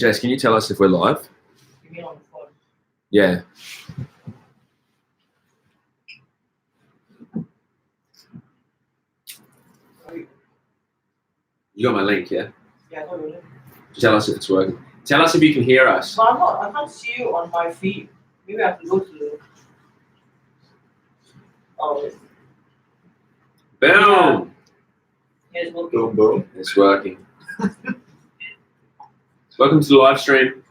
Jess, can you tell us if we're live? You mean on the phone? Yeah. You got my link, yeah? Yeah, I got your link. Tell us if it's working. Tell us if you can hear us. But I can't see you on my feed. Maybe I have to go to the. Oh, wait. Boom! Yeah, it's working. Boom, boom. It's working. Welcome to the live stream.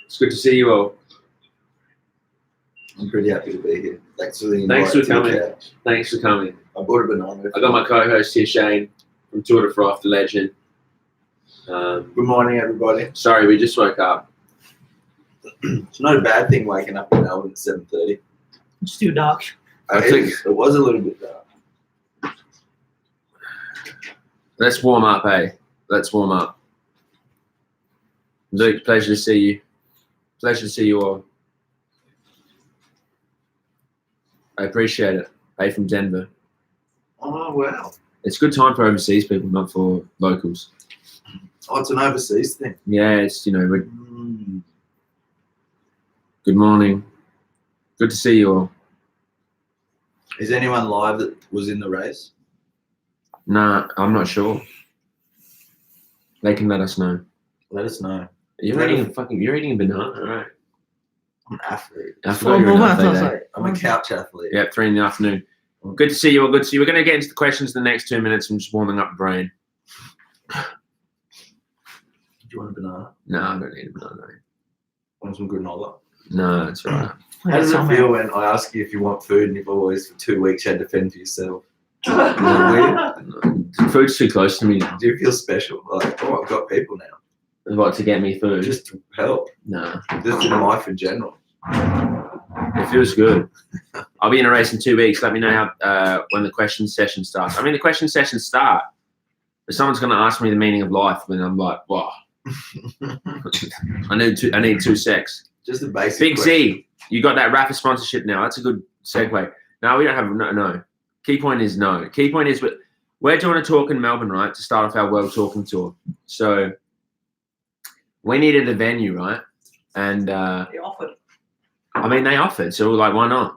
It's good to see you all. I'm pretty happy to be here. Thanks for the invite. Thanks for to the coming. couch. Thanks for coming. I bought a banana. I got my co-host here, Shane, from Tour de Froth, the legend. Good morning, everybody. Sorry, we just woke up. It's not a bad thing waking up in Melbourne at 7:30. It's too dark. I think It was a little bit dark. let's warm up, eh? Let's warm up. Luke, pleasure to see you. Pleasure to see you all. I appreciate it. Hey, from Denver. Oh, wow. It's a good time for overseas people, not for locals. Oh, it's an overseas thing. Yeah, it's, we're, Mm. good morning. Good to see you all. Is anyone live that was in the race? Nah, I'm not sure. They can let us know. Let us know. You're eating a banana, alright. I'm an athlete. I forgot you're an athlete, eh? I'm a couch athlete. Yeah, 3 in the afternoon. Good to see you all. Good to see you. We're going to get into the questions in the next 2 minutes. I'm just warming up the brain. Do you want a banana? No, I don't need a banana. Want some granola? No, it's all right. How does it feel when I ask you if you want food and you've always for 2 weeks had to fend for yourself? Is it weird? Food's too close to me now. Do you feel special? Like, oh, I've got people now. What, to get me food? Just to help. No. Just in life in general. It feels good. I'll be in a race in 2 weeks. Let me know how when the question session starts. I mean, the question sessions start, but someone's going to ask me the meaning of life, and I'm like, wow. I need 2 secs. Just a basic Big question. Z, you got that rapper sponsorship now. That's a good segue. No, we don't have no. Key point is no. Key point is we're doing a talk in Melbourne, right, to start off our World Talking Tour. So we needed a venue, right? And They offered. I mean, they offered, so we're like, why not?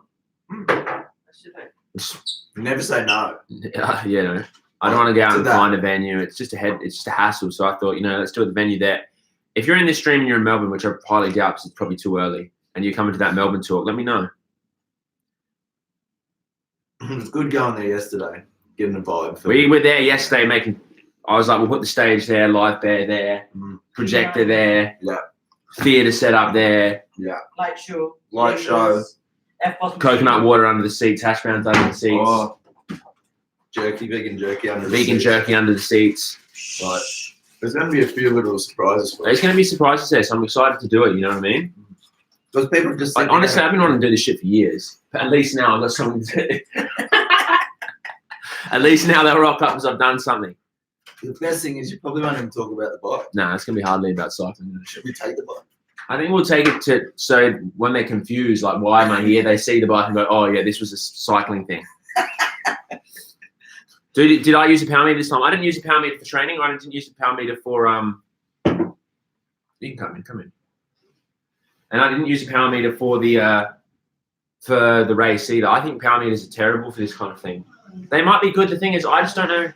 That's the thing. You never say no. Yeah, I don't want to go out To and that. find a venue. It's just a hassle. So I thought, let's do the venue there. If you're in this stream and you're in Melbourne, which I highly doubt because it's probably too early, and you're coming to that Melbourne talk, let me know. It was good going there yesterday, getting a vibe. For We were there yesterday I was like, we'll put the stage there, live bear there, projector there, Yeah. theatre set up there, Light show. Light show. F-bus coconut machine. water under the seats, hash browns under the seats, Oh, vegan jerky under the vegan seats. jerky under the seats. Right. There's going to be a few little surprises for There's us. going to be surprises there, so I'm excited to do it, you know what I mean? Because people are just Like, thinking, honestly, I've been wanting to do this shit for years. But at least now I've got something to do. At least now they'll rock up because I've done something. the best thing is you probably won't even talk about the bike. Nah, it's going to be hardly about cycling. Should we take the bike? I think we'll take it so when they're confused, like, why am I here? They see the bike and go, oh, yeah, this was a cycling thing. Did I use a power meter this time? I didn't use a power meter for training. I didn't use a power meter for you can come in. And I didn't use a power meter for the race either. I think power meters are terrible for this kind of thing. They might be good. The thing is, I just don't know.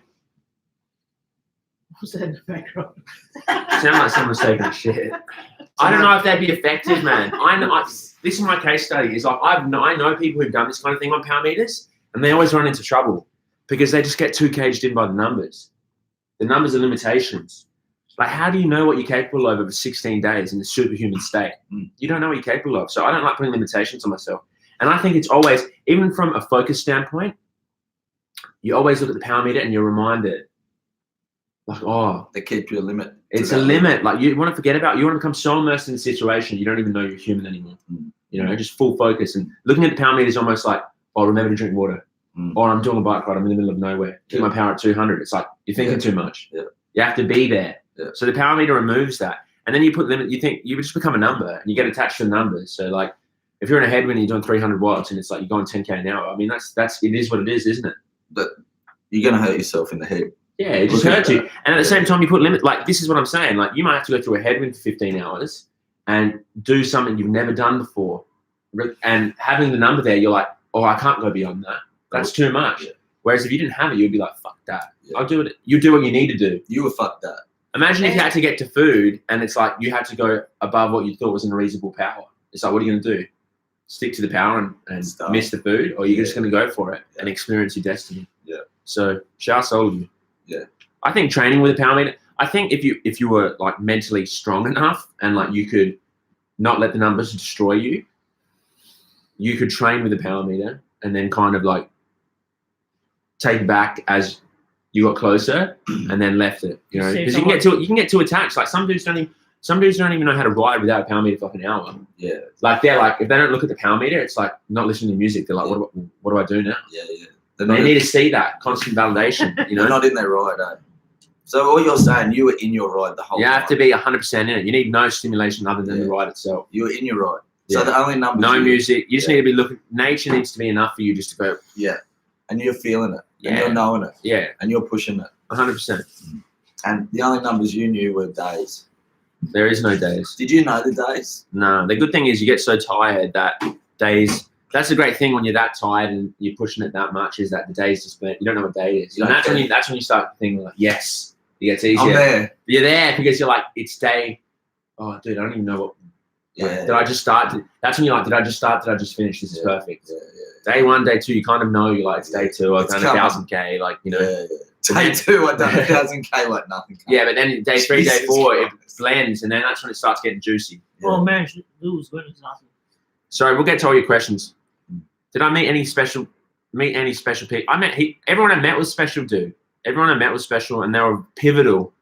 What's that in the background? Sound like someone's taking a shit. I don't know if they'd be effective, man. This is my case study. Is like I know people who've done this kind of thing on power meters, and they always run into trouble because they just get too caged in by the numbers. The numbers are limitations. Like, how do you know what you're capable of over 16 days in a superhuman state? You don't know what you're capable of. So I don't like putting limitations on myself. And I think it's always, even from a focus standpoint, you always look at the power meter and you're reminded, like, oh, They keep you a limit. it's a limit. Like, you want to forget about, you want to become so immersed in the situation, you don't even know you're human anymore. Just full focus. And looking at the power meter is almost like, oh, remember to drink water. Or I'm doing a bike ride, I'm in the middle of nowhere. Keep my power at 200. It's like, you're thinking too much. Yeah. You have to be there. Yeah. So the power meter removes that. And then you put limit, you think, you just become a number and you get attached to the numbers. So like, if you're in a headwind and you're doing 300 watts and it's like you're going 10K an hour, I mean, it is what it is, isn't it? But you're going to hurt yourself in the head. Yeah, it just Look at hurts you. that. And at the same time, you put limit. Like, this is what I'm saying. Like, you might have to go through a headwind for 15 hours and do something you've never done before. And having the number there, you're like, oh, I can't go beyond that. That's too much. Yeah. Whereas if you didn't have it, you'd be like, fuck that. Yeah. I'll do it. You do what you need to do. You were fucked up. Imagine if you had to get to food and it's like you had to go above what you thought was an unreasonable power. It's like, what are you going to do? Stick to the power and Stop. miss the food? Or are you Yeah. just going to go for it and Yeah. experience your destiny? Yeah. So, shouts to all of you. Yeah. I think training with a power meter, I think if you were like mentally strong enough and like you could not let the numbers destroy you, you could train with a power meter and then kind of like take back as you got closer and then left it, you know, Say because you can get too attached. Like some dudes don't even know how to ride without a power meter for like an hour. Yeah. Like they're like, if they don't look at the power meter, it's like not listening to music. They're like, what do I do now? Yeah. They need to see that constant validation, you know. They're not in their ride, eh? So all you're saying, you were in your ride the whole You time. have to be 100% in it. You need no stimulation other than Yeah. the ride itself. You were in your ride. Yeah. So the only numbers. No you- music. You just Yeah. need to be looking. Nature needs to be enough for you just to go, Yeah. And you're feeling it. And Yeah. you're knowing it. yeah, And you're pushing it. 100%. And the only numbers you knew were days. There is no days. Did you know the days? No. The good thing is you get so tired that days. That's the great thing when you're that tired and you're pushing it that much is that the days just blend. You don't know what day is. You And don't that's when you start thinking like, yes, it gets I'm easier. there. You're there because you're like, it's day. Oh, dude, I don't even know what. Yeah. Did I just start? That's when you're like, did I just start? Did I just finish? This is Yeah. perfect. Yeah. Day one, day two, you kind of know. You're like, it's day two. I've It's done coming. 1,000K. Like, you know. Yeah. Day 2, I done 1,000K like nothing. Yeah, but then day 3, day Jesus 4, it Christ. blends, and then that's when it starts getting juicy. Oh man, lose when it's nothing. So we'll get to all your questions. Did I meet any special people? Everyone I met was special, dude. Everyone I met was special, and they were pivotal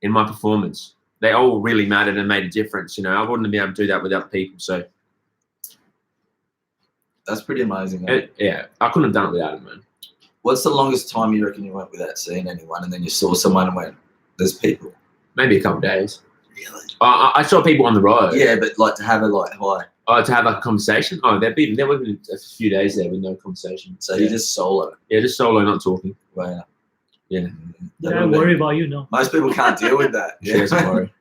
in my performance. They all really mattered and made a difference. You know, I wouldn't have been able to do that without people. So That's pretty amazing. Eh? yeah, I couldn't have done it without it, man. What's the longest time you reckon you went without seeing anyone, and then you saw someone and went, "There's people." Maybe a couple of days. Really? I saw people on the road. Yeah, but like to have a like hi. Oh, to have like a conversation. Oh, there would be a few days there with no conversation. So yeah. you just solo. Yeah, just solo, not talking. Wow. Yeah. They don't worry about you, no. Most people can't deal with that. She doesn't worry.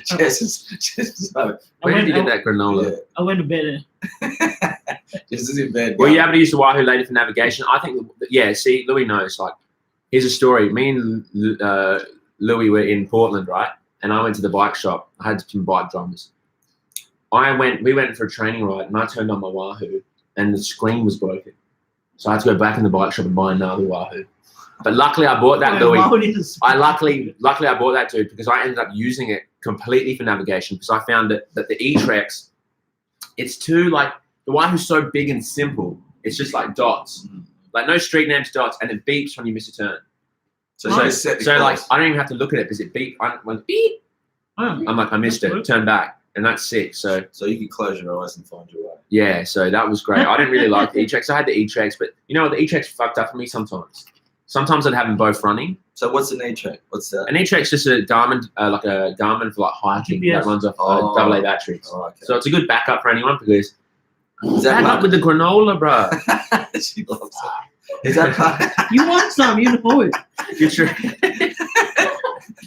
Just so. Where did you get that granola? Yeah. I went to bed. Just as in bed. Were you able to use the Wahoo later for navigation? I think, yeah, see, Louis knows. Like, here's a story. Me and Louis were in Portland, right? And I went to the bike shop. I had some bike drummers. We went for a training ride, and I turned on my Wahoo, and the screen was broken. So I had to go back in the bike shop and buy another Wahoo. But luckily, I bought that, Louis. Luckily I bought that, dude, because I ended up using it completely for navigation because I found that the E-Trex, it's too, like, the Wahoo's so big and simple. It's just like dots. Like, no street names, dots, and it beeps when you miss a turn. So you just set the like, course. I don't even have to look at it because it beep. When beep, I'm like, I missed it. Turn back. And that's sick. So you can close your eyes and find your way. yeah, so that was great. I didn't really like the E-Trex. I had the E-Trex, but you know what? The E-Trex fucked up for me sometimes. Sometimes I'd have them both running. So what's an E-Trex? What's that? An E-Trex is just a Garmin, like a Garmin for like hiking GPS. that runs off Oh. AA batteries. Oh, okay. So it's a good backup for anyone because Is that back up with the granola, bro. she loves it. Is that You want some, you know it. You're true.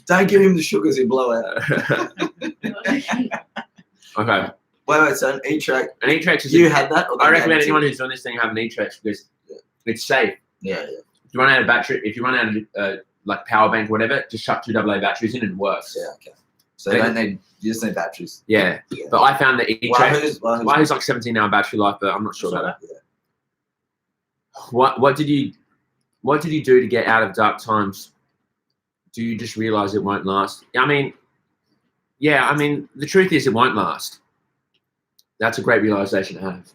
Don't give him the sugars, he'll blow out. Okay. Wait, so an E-Track. An E-Trex is. You had that? Or I they recommend gave it to anyone you? who's doing this thing have an E-Trex because it's safe. Yeah. If you run out of battery, if you run out of like power bank or whatever, just chuck 2 AA batteries in and it works. Yeah, okay. So you just need batteries. Yeah. Yeah. But I found the E-Trex. Wahoo's Wahoo's like 17-hour battery life, but I'm not sure about that. Yeah. What did you do to get out of dark times? Do you just realize it won't last? I mean, the truth is it won't last. That's a great realization to have.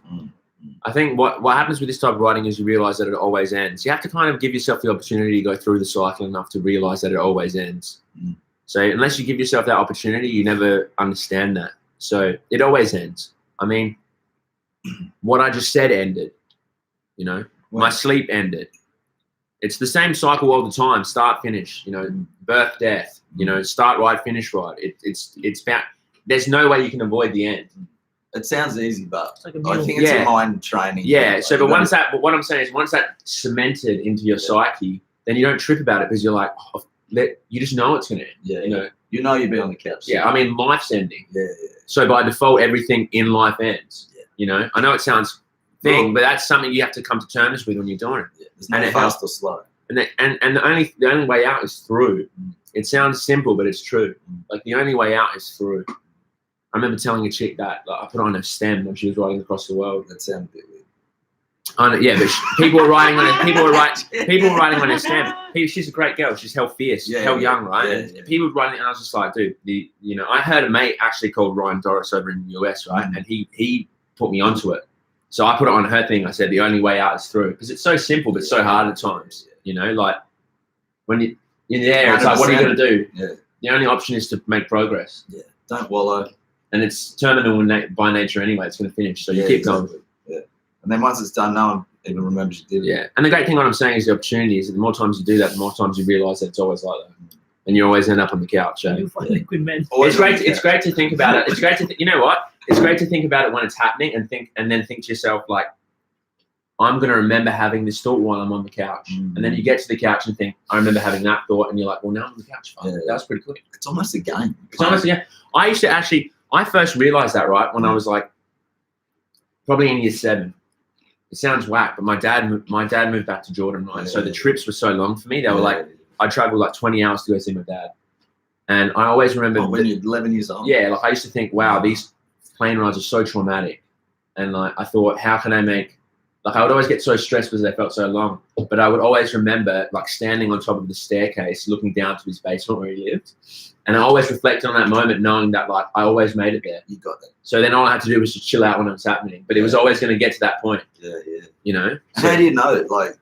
I think what happens with this type of writing is you realize that it always ends. You have to kind of give yourself the opportunity to go through the cycle enough to realize that it always ends. So unless you give yourself that opportunity, you never understand that. So it always ends. I mean, what I just said ended, you know, my sleep ended. It's the same cycle all the time, start, finish, you know, birth, death, you know, start right, finish right. It's about, there's no way you can avoid the end. It sounds easy, but It's like a I meal. think it's Yeah. a mind training. Yeah. thing. So, Like, but what I'm saying is once that's cemented into your psyche, then you don't trip about it because you're like, you just know it's gonna end. Yeah, You know. you'd be on the couch. Yeah, I mean, life's ending. Yeah. So by default, everything in life ends. Yeah. You know, I know it sounds but that's something you have to come to terms with when you're doing it. Yeah. There's no fast or slow. And the only way out is through. It sounds simple, but it's true. Like the only way out is through. I remember telling a chick that I put on a stem when she was riding across the world. That sounds a bit weird. Yeah, but people were riding on it. People were riding on her stem. She's a great girl. She's hell fierce, hell young, right? Yeah, and people were riding, and I was just like, dude, I heard a mate actually called Ryan Doris over in the US, right? And he put me onto it. So I put it on her thing. I said the only way out is through, because it's so simple but so hard at times. You know, like when you're there, it's like, what are you going to do? Yeah. The only option is to make progress. Yeah. Don't wallow. And it's terminal by nature anyway. It's going to finish, so you keep going. Yeah. And then once it's done, no one even remembers you did it. Yeah. And the great thing, what I'm saying, is the opportunity is that the more times you do that, the more times you realise that it's always like that, and you always end up on the couch. You find liquid men. It's great to think about it. It's great to you know what? It's great to think about it when it's happening, and then think to yourself like, I'm going to remember having this thought while I'm on the couch. And then you get to the couch and think, I remember having that thought, and you're like, well, now I'm on the couch. That was pretty quick. It's almost a game. It's almost a game. I first realised that, right, when I was like, probably in year 7. It sounds whack, but my dad moved back to Jordan, right? So the trips were so long for me. They were like, I traveled like 20 hours to go see my dad. And I always remember when you're 11 years old. Yeah, like I used to think, wow, these plane rides are so traumatic. And like I thought, how can I make, like I would always get so stressed because they felt so long. But I would always remember like standing on top of the staircase, looking down to his basement where he lived. And I always reflected on that moment, knowing that like I always made it there. You got that. So then all I had to do was just chill out when it was happening. But it was always going to get to that point. Yeah. You know? So, how do you know it? Like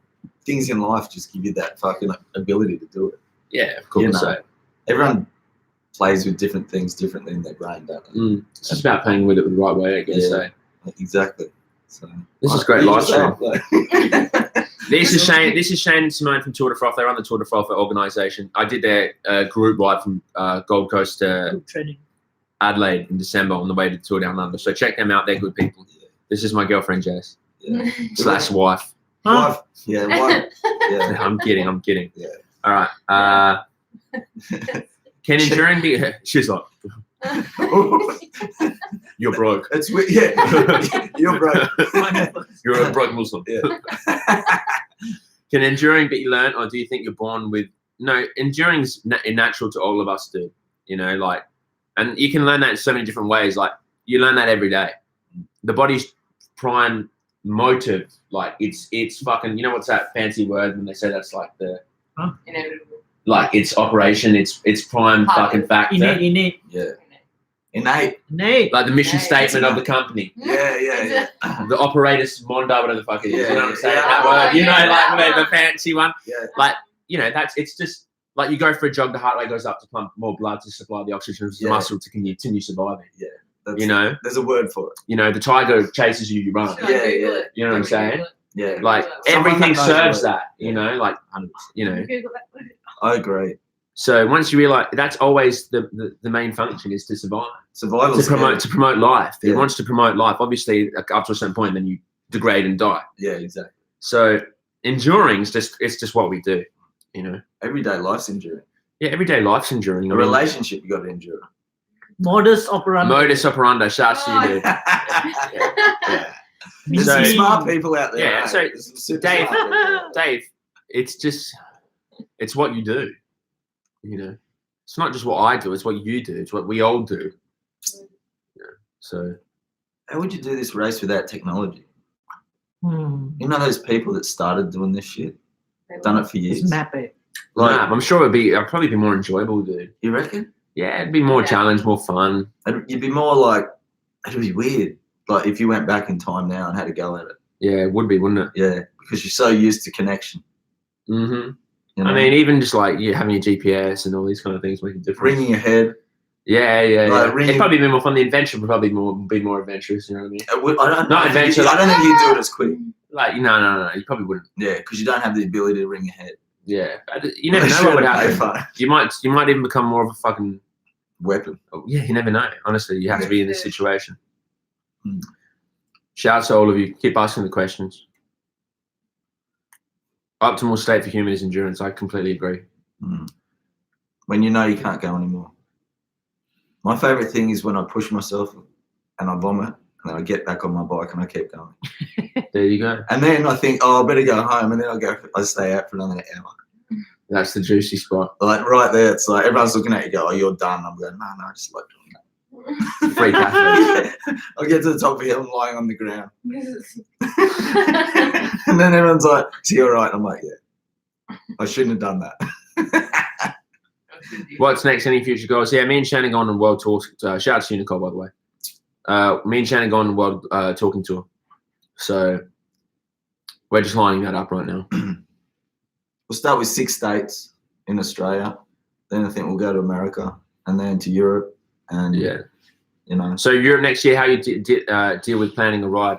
things in life just give you that fucking ability to do it. Yeah, of course. You know, So everyone plays with different things differently in their brain, don't they? It's just about playing with it the right way, I guess. Yeah. Exactly. So this is great live stream. Like, This is Shane and Simone from Tour de Froth. They're on the Tour de Froth organisation. I did their group ride from Gold Coast to Adelaide in December on the way to the Tour Down Under. So check them out. They're good people. Yeah. This is my girlfriend Jess / wife. Wife. Yeah, wife. Yeah. I'm kidding. Yeah. All right. Can enduring be? She's like, you're broke. It's weird. Yeah, you're broke. You're a broke Muslim. Yeah. Can enduring be learned, or do you think you're born with? No, enduring's natural to all of us, dude. You know, like, and you can learn that in so many different ways. Like, you learn that every day. The body's prime motive, like, it's fucking. You know what's that fancy word when they say that's like the Inevitable. Like its operation, its prime fucking factor. Innate. Yeah. Innate. Like the mission statement of the company. Yeah. The operatus mondo, whatever the fuck it is. You know what I'm saying? Yeah. That word. You know, like the fancy one. Yeah. Like, you know, it's just like you go for a jog, the heart rate goes up to pump more blood to supply the oxygen to the muscle to continue surviving. Yeah. You know? There's a word for it. You know, the tiger chases you, you run. Yeah. You know what I'm saying? Yeah. Like everything serves that, you know, like, you know. I agree. So once you realize that's always the main function is to survive. Survival. To promote life. It wants to promote life. Obviously, up to a certain point, then you degrade and die. Yeah, exactly. So enduring is just what we do, you know. Everyday life's enduring. Yeah, everyday life's enduring. A relationship you got to endure. Modus operandi. Modus operandi. Shouts to you, dude. Yeah. There's some smart people out there. Yeah. Right? So Dave, it's what you do. You know, it's not just what I do; it's what you do. It's what we all do. Yeah. So, how would you do this race without technology? You know those people that started doing this shit, done it for years. Just map it. Like, I'm sure it'd probably be more enjoyable, dude. You reckon? Yeah, it'd be more challenge, more fun. You'd be more like, it'd be weird. Like if you went back in time now and had a go at it. Yeah, it would be, wouldn't it? Yeah, because you're so used to connection. Mm-hmm. You know? I mean, even just like having your GPS and all these kind of things make a difference. Ringing ahead. Yeah. Like It'd probably be more fun. The adventure would probably be more adventurous. You know what I mean? I don't Not adventure. I don't think you'd do it as quick. Like no, you probably wouldn't. Yeah, because you don't have the ability to ring ahead. Yeah, you never know what would happen. You might even become more of a fucking weapon. Oh, yeah, you never know. Honestly, you have to be in this situation. Shout out to all of you. Keep asking the questions. Optimal state for human is endurance. I completely agree. When you know you can't go anymore. My favorite thing is when I push myself and I vomit, and then I get back on my bike and I keep going. There you go. And then I think, oh, I better go home, and then I stay out for another hour. That's the juicy spot. Like right there, it's like everyone's looking at you, go, oh, you're done. I'm going, no, I just like doing that. Free cafe. I'll get to the top of it, I'm lying on the ground. And then everyone's like, is he all right? I'm like, yeah, I shouldn't have done that. What's next? Any future goals? Yeah, me and Shannon gone on world tour. Shout out to Unico, by the way. Me and Shannon gone on world talking tour. So we're just lining that up right now. We'll start with 6 states in Australia. Then I think we'll go to America and then to Europe. And yeah, you know. So Europe next year, how you deal with planning a ride?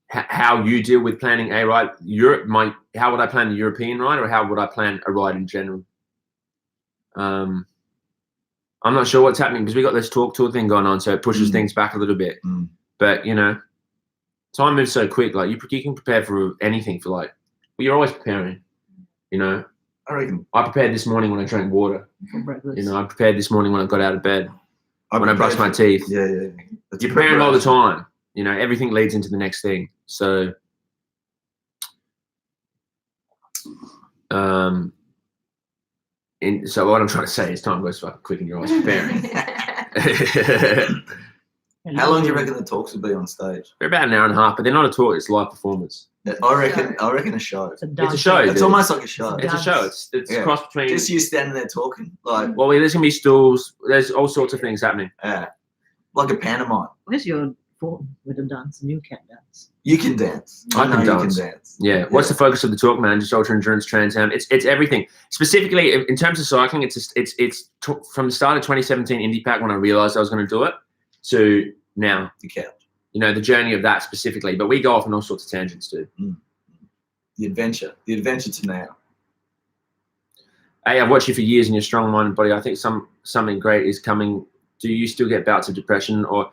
How you deal with planning a ride? Europe, how would I plan the European ride, or how would I plan a ride in general? I'm not sure what's happening because we got this talk tour thing going on, so it pushes things back a little bit. But you know, time moves so quick. Like you can prepare for anything. For like, well, you're always preparing. You know, I reckon I prepared this morning when I drank water. For breakfast. You know, I prepared this morning when I got out of bed. When I brushed my teeth. Yeah. You're preparing all the time. You know, everything leads into the next thing. So, so what I'm trying to say is time goes fucking quick and you're always preparing. How long do you reckon the talks will be on stage? They're about an hour and a half, but they're not a talk. It's live performance. Yeah, I reckon a show. It's a show. It's dude. almost like a show. It's a show. It's Yeah. cross between. Just you standing there talking, like Well, there's gonna be stools. There's all sorts of things happening. like a pantomime. Where's your form with the dance? And you can't dance. You can dance. I can know dance. You can dance. Yeah. What's the focus of the talk, man? Just ultra endurance, Trans Am. It's everything. Specifically in terms of cycling, it's from the start of 2017 Indy Pack when I realized I was going to do it to now. The couch. You know, the journey of that specifically. But we go off on all sorts of tangents, dude. The adventure to now. Hey, I've watched you for years and you're strong-minded, buddy. I think something great is coming. Do you still get bouts of depression, or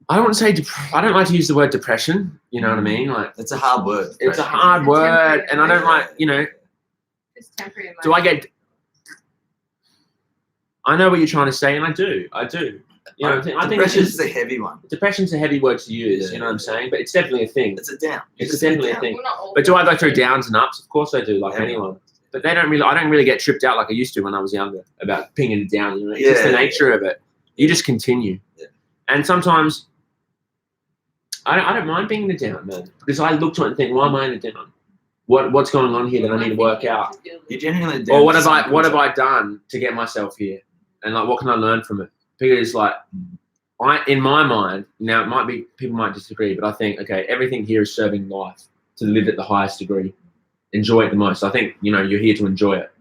I don't want to say I don't like to use the word depression. You know what I mean? Like It's a hard word. it's a hard word, and I don't like. You know, It's temporary. do I get? I know what you're trying to say, and I do. You know, I think Depression's a heavy one. depression's a heavy word to use. Yeah. You know what I'm saying? But it's definitely a thing. It's a down. It's definitely a thing. We're not all But do I go through downs and ups? Of course I do, like Yeah. anyone. But I don't really get tripped out like I used to when I was younger about pinging it down. You know, it's just the Yeah. nature of it. You just continue. Yeah. And sometimes I don't mind being in the down, man, because I look to it and think, why am I in the down? What's going on here that I need to work out? You're genuinely down. Or what have I done to get myself here? And like, what can I learn from it? Because like, in my mind, now it might be people might disagree, but I think okay, everything here is serving life to live at the highest degree, enjoy it the most. I think you're here to enjoy it.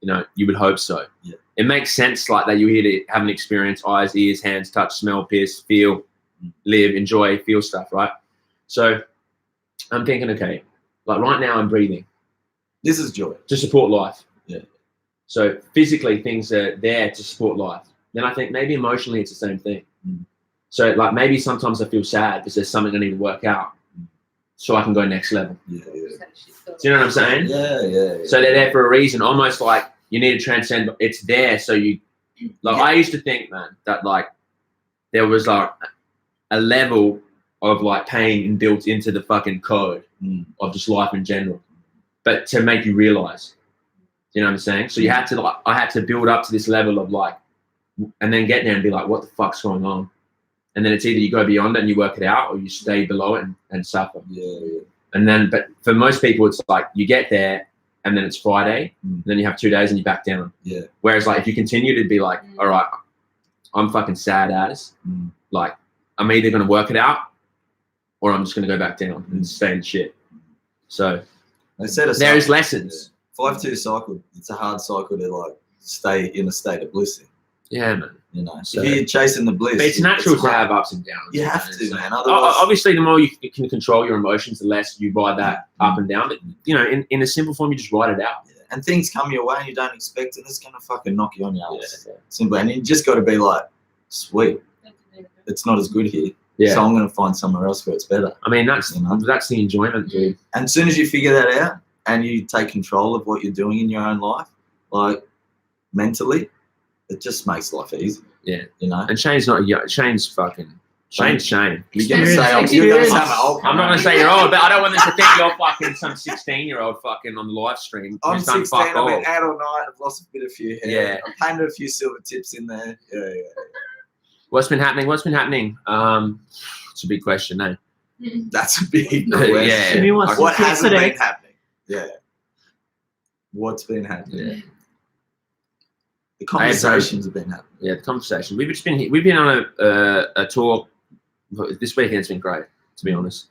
You would hope so. Yeah. It makes sense like that. You're here to have an experience: eyes, ears, hands, touch, smell, pierce, feel, live, enjoy, feel stuff, right? So I'm thinking, okay, like right now I'm breathing. This is joy. To support life. Yeah. So physically things are there to support life. Then I think maybe emotionally it's the same thing. So like maybe sometimes I feel sad because there's something I need to work out so I can go next level. Yeah. Do you know what I'm saying? Yeah. So they're there for a reason, almost like you need to transcend. It's there so you, like I used to think, man, that like there was like a level of like pain built into the fucking code of just life in general, but to make you realize, you know what I'm saying? So you had to like, I had to build up to this level of like, and then get there and be like, what the fuck's going on? And then it's either you go beyond it and you work it out, or you stay below it and suffer. Yeah. And then, but for most people, it's like you get there and then it's Friday, and then you have 2 days and you back down. Yeah. Whereas like if you continue to be like, all right, I'm fucking sad as, like I'm either going to work it out or I'm just going to go back down and stay in shit. So They said there's lessons. 5-2 cycle. It's a hard cycle to like stay in a state of bliss. Yeah, man. So if you're chasing the bliss, But it's natural to have ups and downs. You have to, man. O- Otherwise, Obviously, the more you can control your emotions, the less you ride that up and down. But, in a simple form, you just ride it out. and things come your way and you don't expect it. It's gonna fucking knock you on your ass. Yeah. Simple, and you just got to be like, sweet. It's not as good here, Yeah. so I'm gonna find somewhere else where it's better. I mean, that's You know? the enjoyment, dude. And as soon as you figure that out, and you take control of what you're doing in your own life, like mentally, it just makes life easy. Yeah. You know. And Shane's not young. Shane's Shane. You're gonna say I'm old. I'm not gonna say you're old, but I don't want them to think you're fucking some 16-year-old fucking on the live stream. I'm who's done 16. fuck I've all. been out all night. I've lost a few hair. Yeah. I've painted a few silver tips in there. Yeah. What's been happening? It's a big question, eh? That's a big Yeah. question. Give me one What since hasn't yesterday. been happening? Yeah. What's been happening? Yeah. The conversations have been happening. Yeah, the conversation. We've been on a tour. This weekend's been great, to be honest.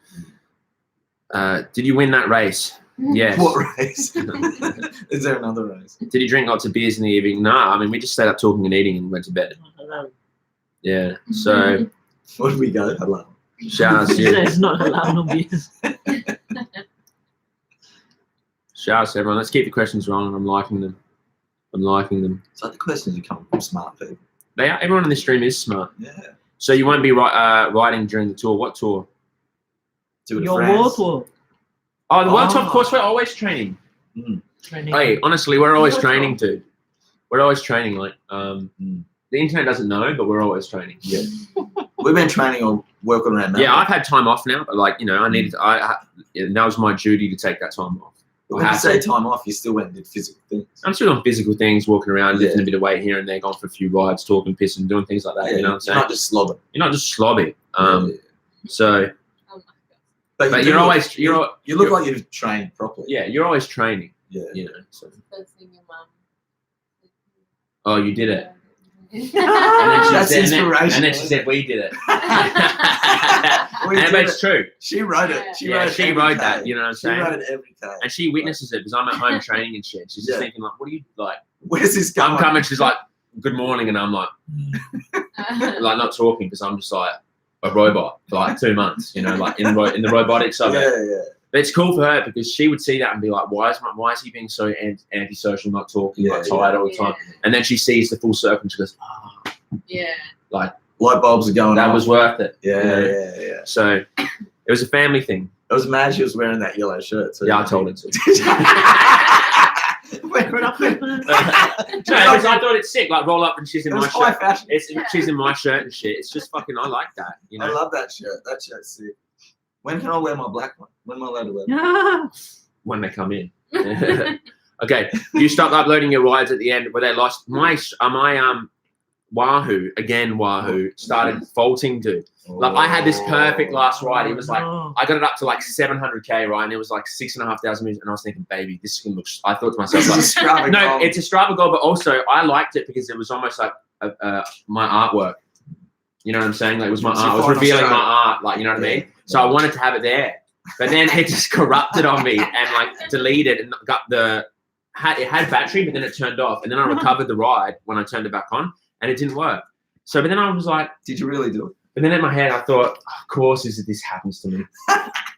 Did you win that race? Yes. What race? Is there another race? Did you drink lots of beers in the evening? No, I mean we just stayed up talking and eating and went to bed. Yeah. So Where did we go? Hello. shout out to you. It's not allowed no beers. Shout out to everyone. Let's keep the questions rolling. I'm liking them. So the questions are coming from smart people. They are. Everyone in this stream is smart. Yeah. So you won't be riding during the tour. What tour? Tour de Your France. World Tour. Oh, the World Tour. Oh. Of course, we're always training. Training. Hey, honestly, we're always World training, dude. We're always training. Like, Mm. the internet doesn't know, but we're always training. Yeah. We've been training or working around Melbourne. Yeah, I've had time off now, but like, I needed. That was my duty to take that time off. But when you say time off, you still went and did physical things. I'm still doing physical things, walking around, Yeah. lifting a bit of weight here and there, going for a few rides, talking, pissing, doing things like that. Yeah, You know what I'm saying? Not just slobbing. You're not just slobby. Yeah. So, Oh my God. But but you you're do always look- you look like you've trained properly. yeah, you're always training. Yeah. You know. So. First thing your mum. Oh, you did it. And then she That's said, inspirational. and then she said, "We did it." We And did but it's it. true. She wrote it. She Yeah, wrote it. she every wrote that. day. You know what I'm She saying? wrote it every day. And she witnesses it because I'm at home training and shit. She's just Yeah. thinking like, "What are you like?" Where's this going? I'm coming. She's like, "Good morning," and I'm like not talking because I'm just like a robot for like 2 months. You know, like in the robotics of it. Yeah. But it's cool for her because she would see that and be like, "Why is he being so antisocial, not talking, like Yeah, tired all the time?" And then she sees the full circle and she goes, "Oh, Yeah. Light bulbs are going that off. was worth it." Yeah. So it was a family thing. It was mad she was wearing that yellow shirt. So Yeah, I told her to. Wear it up. No, because I thought it's sick. Like roll up and she's in It my was high shirt. fashion. She's in my shirt and shit. It's just fucking. I like that. You I know. love that shirt. That shirt's sick. When can I wear my black one? When am I allowed to wear it? When they come in. Okay, you stopped uploading your rides at the end where they lost my Wahoo started faulting, dude. Like I had this perfect last ride. It was like Oh, I got it up to like 700k, right? And it was like 6,500 meters. And I was thinking, baby, this is gonna look. I thought to myself, like, It's a Strava no, goal. it's a Strava goal, but also I liked it because it was almost like my artwork. You know what I'm saying? Like it was my It's art. I your was final revealing show. my art. Like you know what I mean? So I wanted to have it there, but then it just corrupted on me and like deleted and got it had battery, but then it turned off. And then I recovered the ride when I turned it back on, and it didn't work. So, but then I was like, Did you really do it? but then in my head I thought, of course, this happens to me.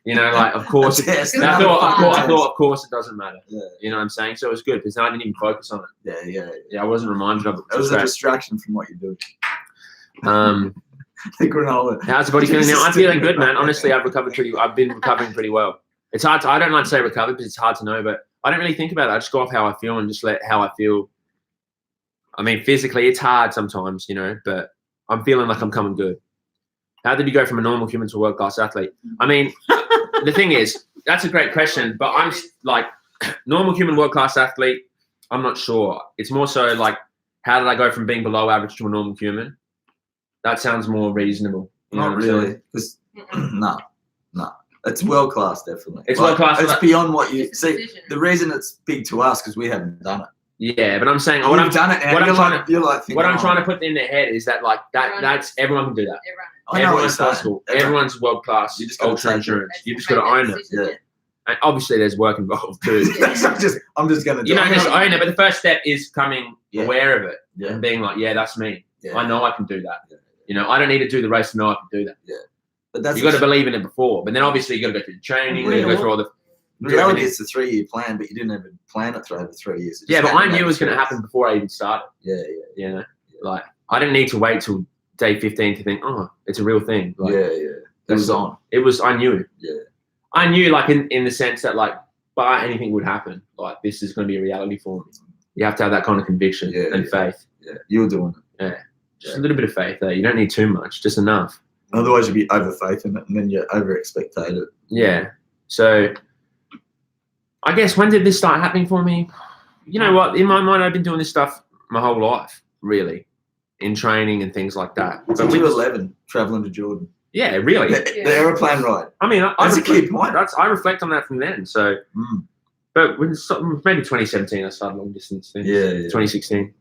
You know, like of course. Yes, And I another thought, fucking of course, it doesn't matter. Yeah. You know what I'm saying? So it was good because then I didn't even focus on it. Yeah. Yeah, I wasn't reminded of it. It was a Great. distraction from what you're doing. The granola. how's the body feeling now? I'm feeling good, man. Honestly, I've been recovering pretty well. It's hard I don't like to say recover because it's hard to know, but I don't really think about it. I just go off how I feel and just let how I feel. I mean, physically, it's hard sometimes, you know, but I'm feeling like I'm coming good. How did you go from a normal human to a world-class athlete? I mean, the thing is, that's a great question, but I'm like, normal human world-class athlete, I'm not sure. It's more so like, how did I go from being below average to a normal human? That sounds more reasonable. You know Not what I'm saying? really. Because no. It's world class, definitely. It's Like, world-class, It's but- beyond what you see. Decision. The reason it's big to us because we haven't done it. Yeah, but I'm saying You've what I'm done it now. what I'm You're trying like, you're like thinking, what I'm oh, trying to put in their head is that like Everyone that's everyone can do that. I know what you're Everyone's saying. possible. Everyone's world class. You just gotta ultra take it. endurance. You just got to own it. Yeah. And obviously, there's work involved too. I'm just gonna do You know, it. just own it. But the first step is becoming Yeah. aware of it Yeah. and being like, yeah, that's me. Yeah. I know I can do that. Yeah. You know, I don't need to do the race to know I can do that. But that's You got to believe in it before, but then obviously you got to go through the training. You got to go through all the. in reality, it's a 3-year plan, but you didn't even plan it through over 3 years. It Yeah, just but I happened knew it over was going to 3 years. happen before I even started. Yeah. You know, like I didn't need to wait till day 15 to think, oh, it's a real thing. Like, It was on. It was. I knew it. Yeah. I knew, like, in the sense that, like, bar anything would happen, like this is going to be a reality for me. You have to have that kind of conviction and faith. Yeah, you're doing it. Just a little bit of faith there. You don't need too much, just enough. Otherwise, you'd be over faith in it, and then you over expectate it. Yeah. So, I guess when did this start happening for me? You know what? In my mind, I've been doing this stuff my whole life, really, in training and things like that. Since you were 11, traveling to Jordan. Yeah, really. The aeroplane ride. I mean, That's a key point. I reflect on that from then. So, but when maybe 2017, I started long distance things. Yeah. 2016.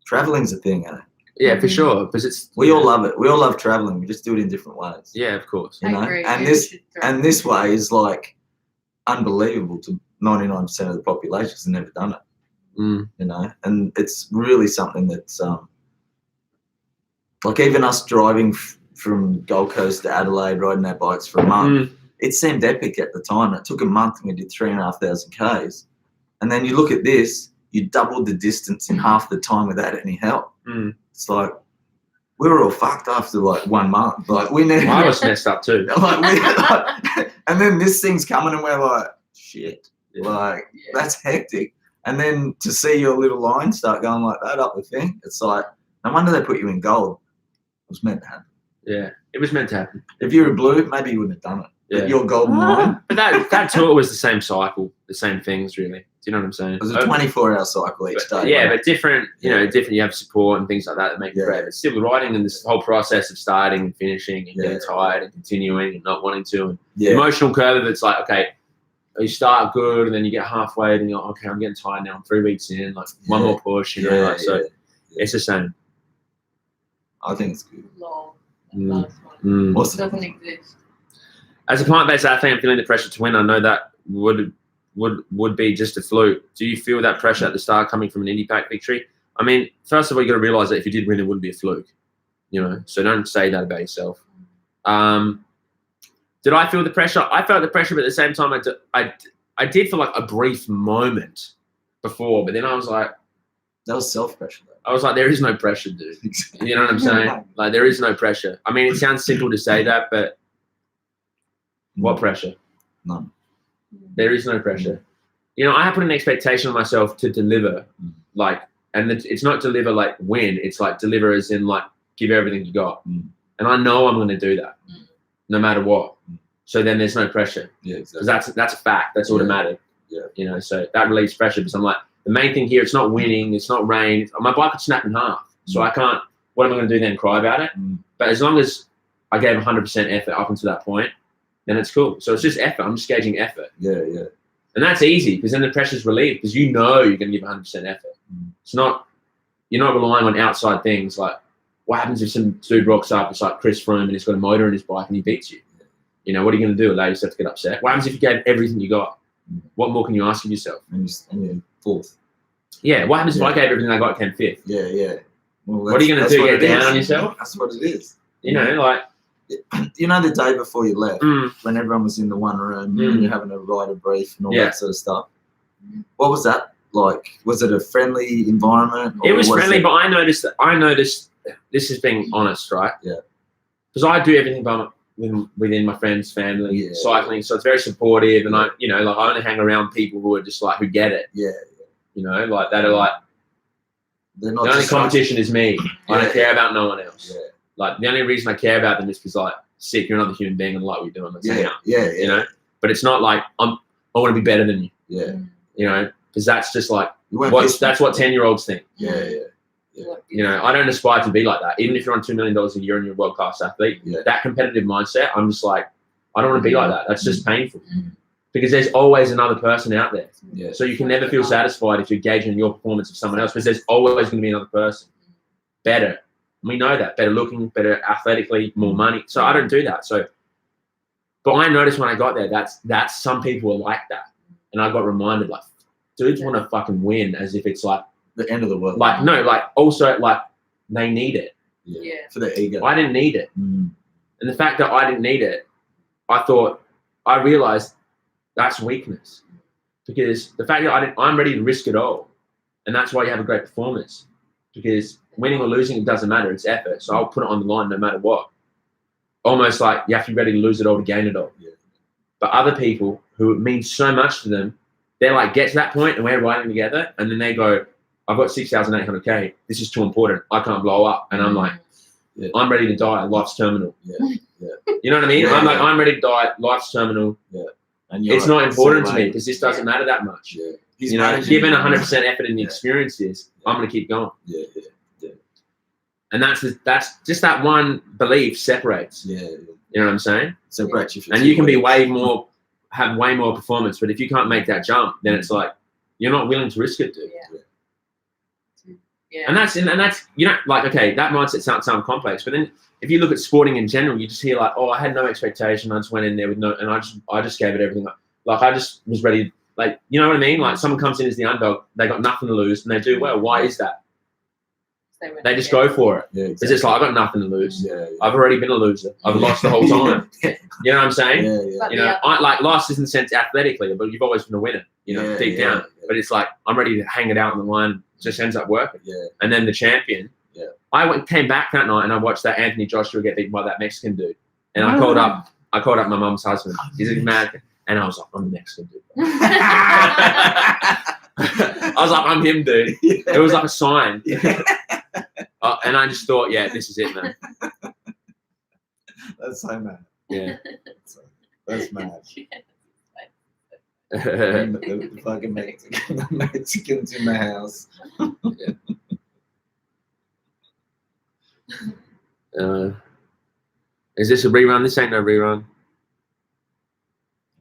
Traveling's a thing, eh? Yeah, for sure. Because we all love it. We all love traveling. We just do it in different ways. Yeah, of course. You know? I agree. And Maybe this we should throw and this way is like unbelievable to 99% of the population has never done it. Mm. You know, and it's really something that's like even us driving from Gold Coast to Adelaide, riding our bikes for a month. It seemed epic at the time. It took a month and we did 3,500 Ks. And then you look at this, you doubled the distance in half the time without any help. It's like we were all fucked after like 1 month. Like we needed. I was messed up too. And then this thing's coming, and we're like, shit. Like that's hectic. And then to see your little line start going like that up the thing, it's like no wonder they put you in gold. It was meant to happen. Yeah, it was meant to happen. If you were blue, maybe you wouldn't have done it. Yeah. But your golden line. But that tour was the same cycle, the same things really. Do you know what I'm saying? It was a 24-hour cycle each day. Yeah, right? but different. You know, different. You have support and things like that make it great. But still, riding and this whole process of starting and finishing and getting tired and continuing and not wanting to, and the emotional curve of it's like, okay, you start good and then you get halfway and you're like, okay, I'm getting tired now. I'm 3 weeks in, like one more push. You know, like, so it's the same. I think it's good. long. Last one. Awesome. Doesn't exist. As a plant-based athlete, I'm feeling the pressure to win. I know that would be just a fluke. Do you feel that pressure at the start coming from an Indy Pack victory? I mean, first of all, you got to realize that if you did win, it wouldn't be a fluke. You know, so don't say that about yourself. Did I feel the pressure? I felt the pressure, but at the same time, I did for like a brief moment before, but then I was like, that was self-pressure though. I was like, there is no pressure, dude. You know what I'm saying? Like, there is no pressure. I mean, it sounds simple to say that, but what pressure? None. There is no pressure. You know, I have put an expectation on myself to deliver, like, and it's not deliver like win. It's like deliver as in like give everything you got. And I know I'm going to do that, no matter what. So then there's no pressure. Yeah, exactly. Because that's a fact. That's automatic. Yeah. You know, so that relieves pressure. Because I'm like, the main thing here, it's not winning. It's not rain. My bike could snap in half. So I can't. What am I going to do then? Cry about it? But as long as I gave 100% effort up until that point, then it's cool. So it's just effort. I'm just gauging effort. Yeah. And that's easy because then the pressure's relieved because you know you're going to give 100% effort. It's not, you're not relying on outside things like what happens if some dude rocks up, it's like Chris Froome and he's got a motor in his bike and he beats you. You know, what are you going to do? Allow yourself to get upset? What happens if you gave everything you got? What more can you ask of yourself? And you're fourth. Yeah, what happens if I gave everything I got, came fifth? Yeah. Well, what are you going to do? Get down on yourself? That's what it is. You know, like... You know, the day before you left, when everyone was in the one room and you're having a writer brief and all that sort of stuff, what was that like? Was it a friendly environment? It was friendly, but I noticed, this is being honest, right? Yeah. Because I do everything within my friends' family, cycling, so it's very supportive, and I only hang around people who are just like, who get it. Yeah. You know, like, that are like, they're not the only competition is me. I don't care about no one else. Yeah. Like, the only reason I care about them is because, like, sick, you're another human being and like what you're doing. Let's hang out. Yeah. You know? But it's not like, I want to be better than you. Yeah. You know? Because that's just like, that's what 10-year-olds think. Yeah. You know, I don't aspire to be like that. Even if you're on $2 million a year and you're a world-class athlete, that competitive mindset, I'm just like, I don't want to be like that. That's just painful. Because there's always another person out there. Yeah. So you can never feel satisfied if you're gauging your performance of someone else, because there's always going to be another person. Better. We know that. Better looking, better athletically, more money. So I don't do that. So, but I noticed when I got there, that's some people are like that. And I got reminded, like, dudes want to fucking win as if it's like the end of the world. Like, no, like, also, like, they need it. Yeah. For their ego. I didn't need it. And the fact that I didn't need it, I realized that's weakness. Because the fact that I'm ready to risk it all. And that's why you have a great performance. Because winning or losing, it doesn't matter. It's effort. So I'll put it on the line no matter what. Almost like you have to be ready to lose it all to gain it all. Yeah. But other people who it means so much to them, they're like, get to that point and we're riding together. And then they go, I've got 6,800K. This is too important. I can't blow up. And I'm like, Yeah. I'm ready to die. Life's terminal. Yeah. You know what I mean? Yeah, I'm like, yeah. I'm ready to die. Life's terminal. And It's you're not like, important to so me late. because this doesn't matter that much. Yeah. He's You know, managing given it. 100% effort in the Yeah. experiences, I'm going to keep going. Yeah. And that's just that one belief separates. Yeah. You know what I'm saying? Separates you. And you can be have way more performance, but if you can't make that jump, then it's like you're not willing to risk it, dude. Yeah. And that's you know, like, okay, that mindset sounds complex, but then if you look at sporting in general, you just hear like, oh, I had no expectation, I just went in there with no, and I just gave it everything. Like I just was ready, like, you know what I mean? Like someone comes in as the underdog, they got nothing to lose, and they do well. Why is that? They just go for it. Yeah. It's just like, I've got nothing to lose. Yeah. I've already been a loser. I've lost the whole time. You know what I'm saying? Yeah. You know, I like lost isn't sense athletically, but you've always been a winner, you know, deep down. But it's like, I'm ready to hang it out on the line. It just ends up working. Yeah. And then the champion. Yeah. I came back that night and I watched that Anthony Joshua get beaten by that Mexican dude. And I called up my mum's husband. He's American. And I was like, I'm the Mexican dude. I was like, I'm him, dude. It was like a sign. And I just thought, yeah, this is it, man. That's so mad. Yeah. That's mad. The fucking Mexicans in the house. Is this a rerun? This ain't no rerun.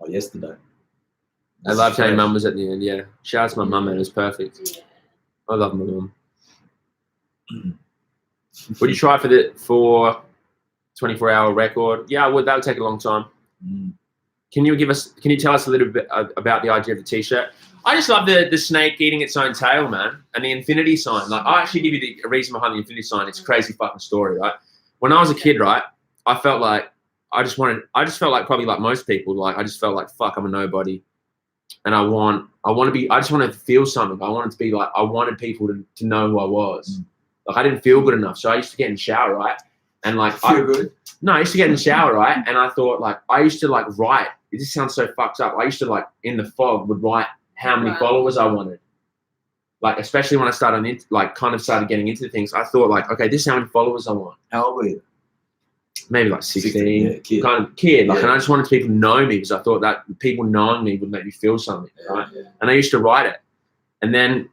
Oh, yesterday. I loved how your mum was at the end, yeah. Shout out to my mum, man. It was perfect. I love my mum. Would you try for 24-hour record? Yeah, I would. That would take a long time. Can you tell us a little bit about the idea of the t-shirt? I just love the snake eating its own tail, man, and the infinity sign. Like, I'll actually give you a reason behind the infinity sign. It's a crazy fucking story, right? When I was a kid, right, I felt like I just felt like probably like most people, like I just felt like, fuck, I'm a nobody. And I just want to feel something. I wanted to be like, I wanted people to know who I was. Like I didn't feel good enough. So I used to get in the shower, right? And like, Feel good? No, I used to get in the shower, right? And I thought like, I used to like write, this sounds so fucked up. I used to like in the fog would write how many followers I wanted. Like, especially when I started started getting into things, I thought like, okay, this is how many followers I want. How old were you? Maybe like 16, yeah, kid. kind of kid. Like, and I just wanted people to know me because I thought that people knowing me would make me feel something, right? Yeah. And I used to write it. And then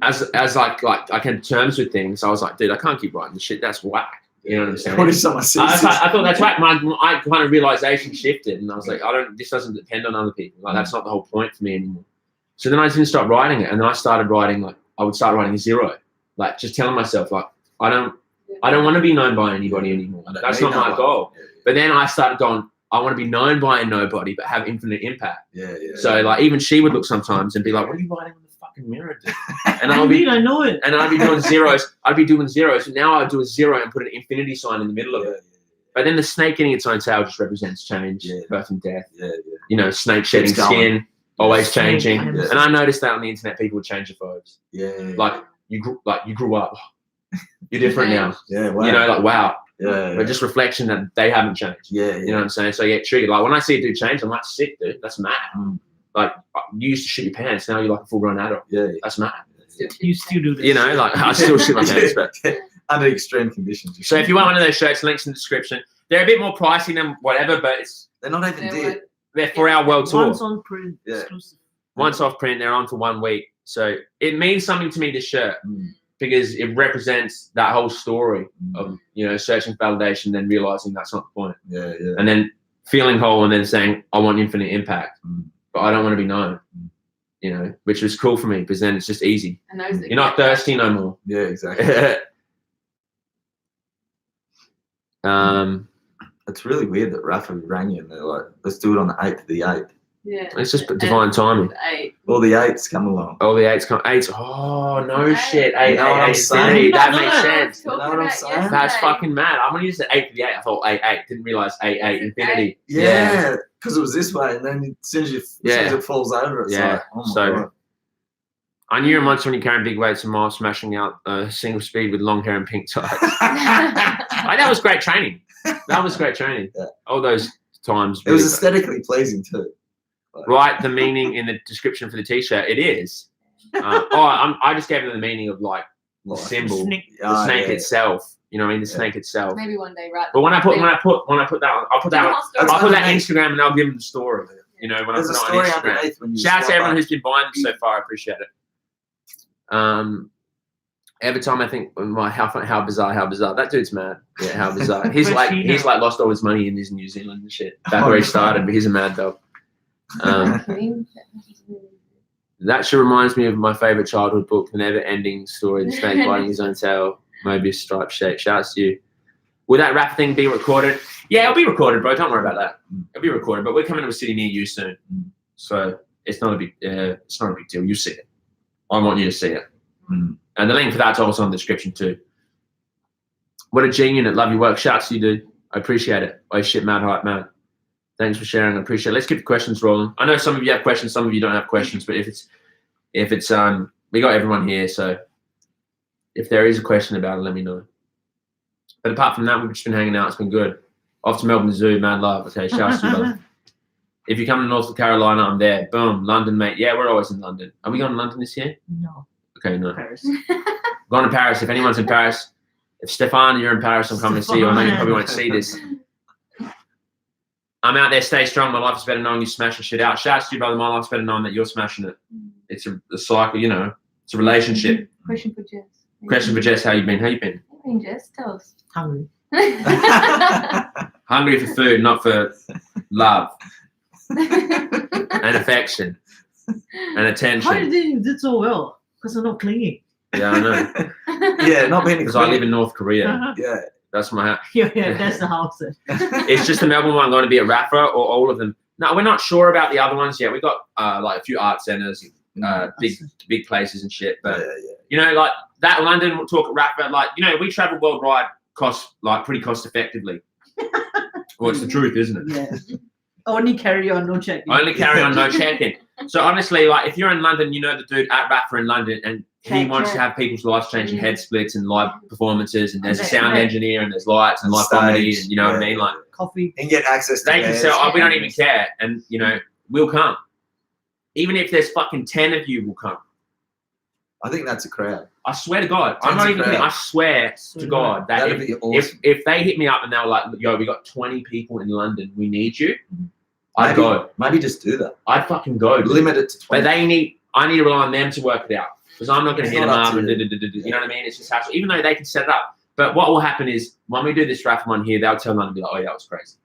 as like I came to terms with things, I was like, dude, I can't keep writing this shit. That's whack. You know what I'm saying? What if someone says I thought that's whack. My kind of realization shifted, and I was like, this doesn't depend on other people. Like that's not the whole point for me anymore. So then I didn't stop writing it, and then I started writing like I would start writing 0, like just telling myself like I don't want to be known by anybody anymore. That's not my goal. But then I started going, I want to be known by a nobody, but have infinite impact. Yeah. So like even she would look sometimes and be like, "What are you writing on the fucking mirror, dude?" And I know it. And I'd be doing zeros. I'd be doing zeros. And now I'd do a 0 and put an infinity sign in the middle of it. But then the snake getting its own tail just represents change, birth and death. You know, snake shedding skin, always changing. Yeah. And I noticed that on the internet, people would change their phobes. Yeah. Like you grew up. You're different now. Yeah. Wow. You know, like wow. Yeah. But just reflection that they haven't changed. Yeah. You know what I'm saying? So I get triggered. Like when I see a dude change, I'm like, sick, dude. That's mad. Like you used to shit your pants, now you're like a full-grown adult. Yeah. That's mad. You still do this. You know, like I still shit my pants, but under extreme conditions. so if you want one of those shirts, links in the description. They're a bit more pricey than whatever, but they're not even dead. they're for our world tour. Once on print. Yeah. Exclusive. Once off print, they're on for 1 week. So it means something to me, this shirt, because it represents that whole story of, you know, searching for validation, then realizing that's not the point. Yeah. And then feeling whole and then saying, I want infinite impact, but I don't want to be known, you know, which was cool for me because then it's just easy. You're not thirsty no more. Yeah, exactly. It's really weird that Rafa rang you and they're like, let's do it on the 8th of the 8th. Yeah. It's just divine timing. 8. All the 8s come along. Oh, the 8's come. 8's. Oh, no shit. 8, You know what I'm 8, saying? That makes sense. You know what I'm saying? That's fucking mad. I'm gonna use the 8 to the 8. I thought 8, 8. Didn't realize 8, 8 infinity. Yeah, because it was this way, and then as soon as it falls over, it's Yeah. like, oh my So- God. I knew a monster when you're carrying big weights and miles, smashing out single speed with long hair and pink tights. That was great training. That was great training. Yeah. All those times. It was really- aesthetically pleasing too. Write the meaning in the description for the t-shirt. It is. I just gave them the meaning of like the symbol, Snake. the snake Yeah. itself. You know what I mean? The Yeah. snake itself. Maybe one day, right? But when I put that, I'll put that That's Instagram and I'll give them the story. You know, when There's a I put story it on Instagram. underneath when you Shout out to swipe everyone up. who's been buying them so far. I appreciate it. Every time I think how bizarre that dude's mad. Yeah, how bizarre. He's like lost all his money in his New Zealand and shit. That's where he started, but he's a mad dog. That sure reminds me of my favorite childhood book, The Never-Ending Story, The Snake Biting His Own Tail, Mobius Stripe Shape. Shouts to you. Will that rap thing be recorded? Yeah, it'll be recorded, bro. Don't worry about that. It'll be recorded, but we're coming to a city near you soon, so it's not a big deal. You see it. I want you to see it, and the link for that's also in the description too. What a G unit. Love your work. Shouts to you, dude. I appreciate it. Oh shit, mad hype, man. Thanks for sharing. I appreciate it. Let's keep the questions rolling. I know some of you have questions, some of you don't have questions, but if it's we got everyone here, so if there is a question about it, let me know. But apart from that, we've just been hanging out. It's been good. Off to Melbourne Zoo, mad love. Okay, shouts to you, brother. If you come to North Carolina, I'm there. Boom, London, mate. Yeah, we're always in London. Are we going to London this year? No. Okay, no. Paris. Going to Paris. If anyone's in Paris, if Stefan, you're in Paris, I'm coming to see you. I know you probably won't see this. I'm out there, stay strong. My life's better knowing you smashing shit out. Shouts to you, brother. My life's better knowing that you're smashing it. It's a cycle, you know. It's a relationship. Question for Jess. Question for Jess, how you been? How you been? Jess, tell us. Hungry. Hungry for food, not for love and affection and How attention. did you do so well? Because I'm not clinging. Yeah, I know. Yeah, not being Because I live in North Korea. Yeah. That's my house. Yeah, that's the house. It's just the Melbourne one going to be at Rafa or all of them. No, we're not sure about the other ones yet. We've got like a few art centers, big places and shit. But you know, like that London, we'll talk at Rafa. Like, you know, we travel worldwide pretty cost effectively. Well, it's the truth, isn't it? Yeah. Only carry on, no check. Only carry on, no check-in. So honestly, like if you're in London, you know the dude at Rafa in London, and he wants to have people's lives changing head splits and live performances, and there's a sound engineer and there's lights and live comedy, and you know what I mean? Like Coffee. And get access to they can theirs. say, oh, we don't even care, and you know, we'll come. Even if there's fucking 10 of you will come. I think that's a crowd. I swear to God. I'm not even kidding. I swear to God that That'd be awesome. if they hit me up and they were like, yo, we got 20 people in London, we need you, I'd go. Maybe just do that. I'd fucking go. Dude. Limit it to 20. But I need to rely on them to work it out. Because I'm not going to hit them not up up to and you. you know what I mean? It's just hassle. Even though they can set it up. But what will happen is when we do this Rafa one here, they'll tell London and be like, oh, yeah, that was crazy.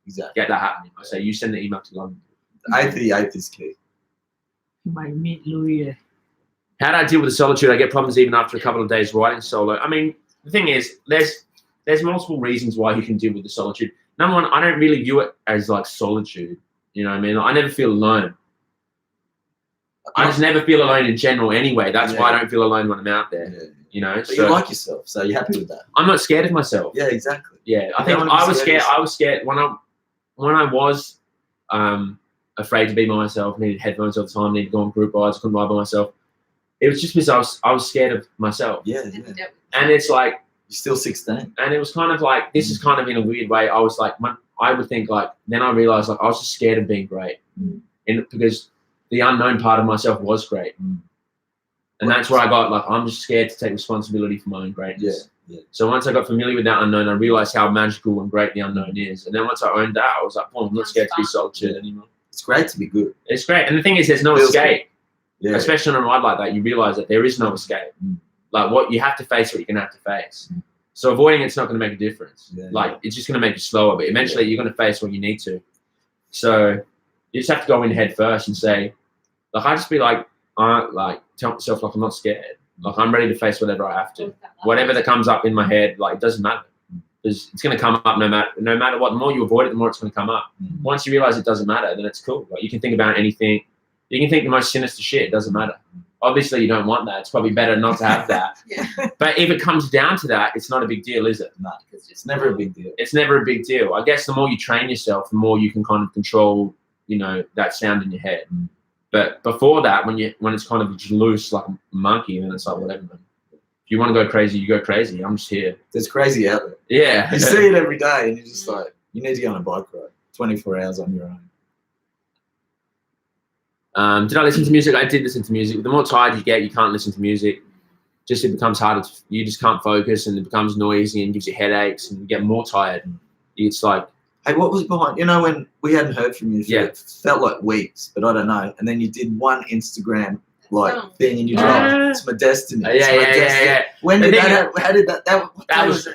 Exactly. Get that happening. I say, you send the email to London. 8th of the 8th is key. You might meet Louis. How do I deal with the solitude? I get problems even after a couple of days writing solo. I mean, the thing is, there's multiple reasons why you can deal with the solitude. Number one, I don't really view it as like solitude. You know what I mean? I never feel alone. I just never feel alone in general anyway. That's why I don't feel alone when I'm out there. Yeah. You know? But you like yourself, so you're happy with that. I'm not scared of myself. Yeah, exactly. Yeah, I You think don't wanna I be was scared scared. of I was scared when I was afraid to be by myself, needed headphones all the time, needed to go on group rides, couldn't ride by myself. It was just because I was scared of myself. Yeah. And it's like, You're still 16. and it was kind of like, this is kind of in a weird way. I was like, I would think like, then I realized like I was just scared of being great, and because the unknown part of myself was great, and that's where I got like, I'm just scared to take responsibility for my own greatness. Yeah. So once I got familiar with that unknown, I realized how magical and great the unknown is. And then once I owned that, I was like, oh, I'm not scared to be solitude anymore. It's great to be good. It's great. And the thing is, there's no Feels escape. Yeah. Especially on a ride like that, you realize that there is no escape. Like what you have to face, what you're going to have to face. So avoiding it's not going to make a difference. Yeah. Like it's just going to make you slower, but eventually you're going to face what you need to. So you just have to go in head first and say, like, I just be like tell myself like I'm not scared. Like I'm ready to face whatever I have to. Whatever that comes up in my head, like it doesn't matter. It's going to come up no matter what. The more you avoid it, the more it's going to come up. Once you realize it doesn't matter, then it's cool. Like you can think about anything. You can think the most sinister shit. It doesn't matter. Obviously, you don't want that. It's probably better not to have that. But if it comes down to that, it's not a big deal, is it? No, it's never a big deal. It's never a big deal. I guess the more you train yourself, the more you can kind of control, you know, that sound in your head. But before that, when it's kind of just loose like a monkey, then it's like whatever, man. If you want to go crazy, you go crazy. I'm just here. There's crazy out there. Yeah. You see it every day, and you're just like, you need to go on a bike ride. 24 hours on your own. Did I listen to music? I did listen to music. The more tired you get, you can't listen to music. Just it becomes harder. You just can't focus, and it becomes noisy and gives you headaches, and you get more tired. It's like, Hey, what was behind? You know, when we hadn't heard from you, for it felt like weeks, but I don't know. And then you did one Instagram thing, and you dropped, "It's my destiny." yeah. When The did thing that? How did that? That was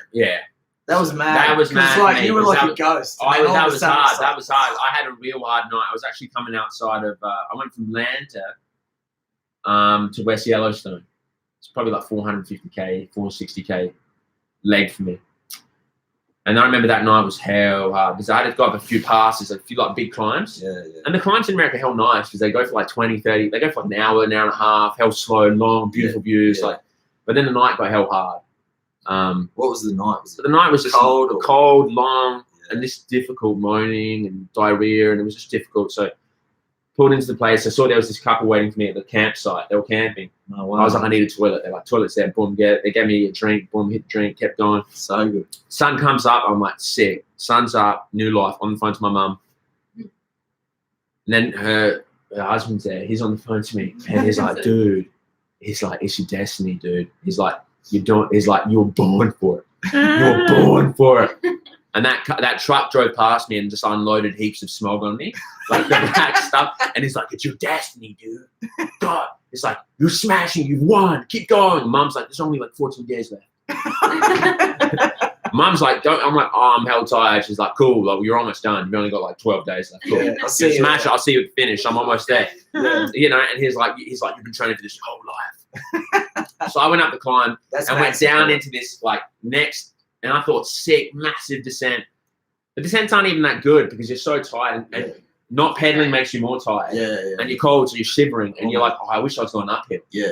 That was mad. That was 'Cause mad Like for me, you were 'cause like a ghost. and then all that of a was sudden hard. it's That like- was hard. I had a real hard night. I was actually coming outside of. I went from Atlanta to West Yellowstone. It's probably like 450k, 460k leg for me. And I remember that night was hell hard because I had got a few passes, a few like big climbs. Yeah. And the climbs in America are hell nice because they go for like 20, 30. They go for like an hour and a half. Hell slow, long, beautiful views. Yeah. Like, but then the night got hell hard. What was the night? Was So the night was just Cold cold, long, Yeah. and this difficult moaning and diarrhea, and it was just difficult. So pulled into the place. I saw there was this couple waiting for me at the campsite. They were camping. Oh, wow. I was like, I need a toilet. They're like, toilet's there. Boom, get it. They gave me a drink. Boom, hit the drink. Kept going. So good. Sun comes up. I'm like, sick. Sun's up. New life. On the phone to my mum. And then her husband's there. He's on the phone to me, and he's like, dude. He's like, it's your destiny, dude. He's like, you're born for it. You're born for it. And that truck drove past me and just unloaded heaps of smog on me, like the black stuff. And he's like, it's your destiny, dude. God, it's like, you're smashing, you've won, keep going. Mum's like, there's only like 14 days left. Mum's like, don't. I'm like, oh, I'm hell tired. She's like, cool, like, you're almost done. You've only got like 12 days left. Cool. Yeah, I'll see you Smash it. there. I'll see you at the finish. I'm almost there. Yeah. You know, and he's like, you've been training for this your whole life. So I went up the climb That's and went massive, down man. into this like next, and I thought, sick, massive descent. The descents aren't even that good because you're so tired, and not pedaling makes you more tired. Yeah. And you're cold, so you're shivering, and you're like, oh, I wish I was going uphill. Yeah.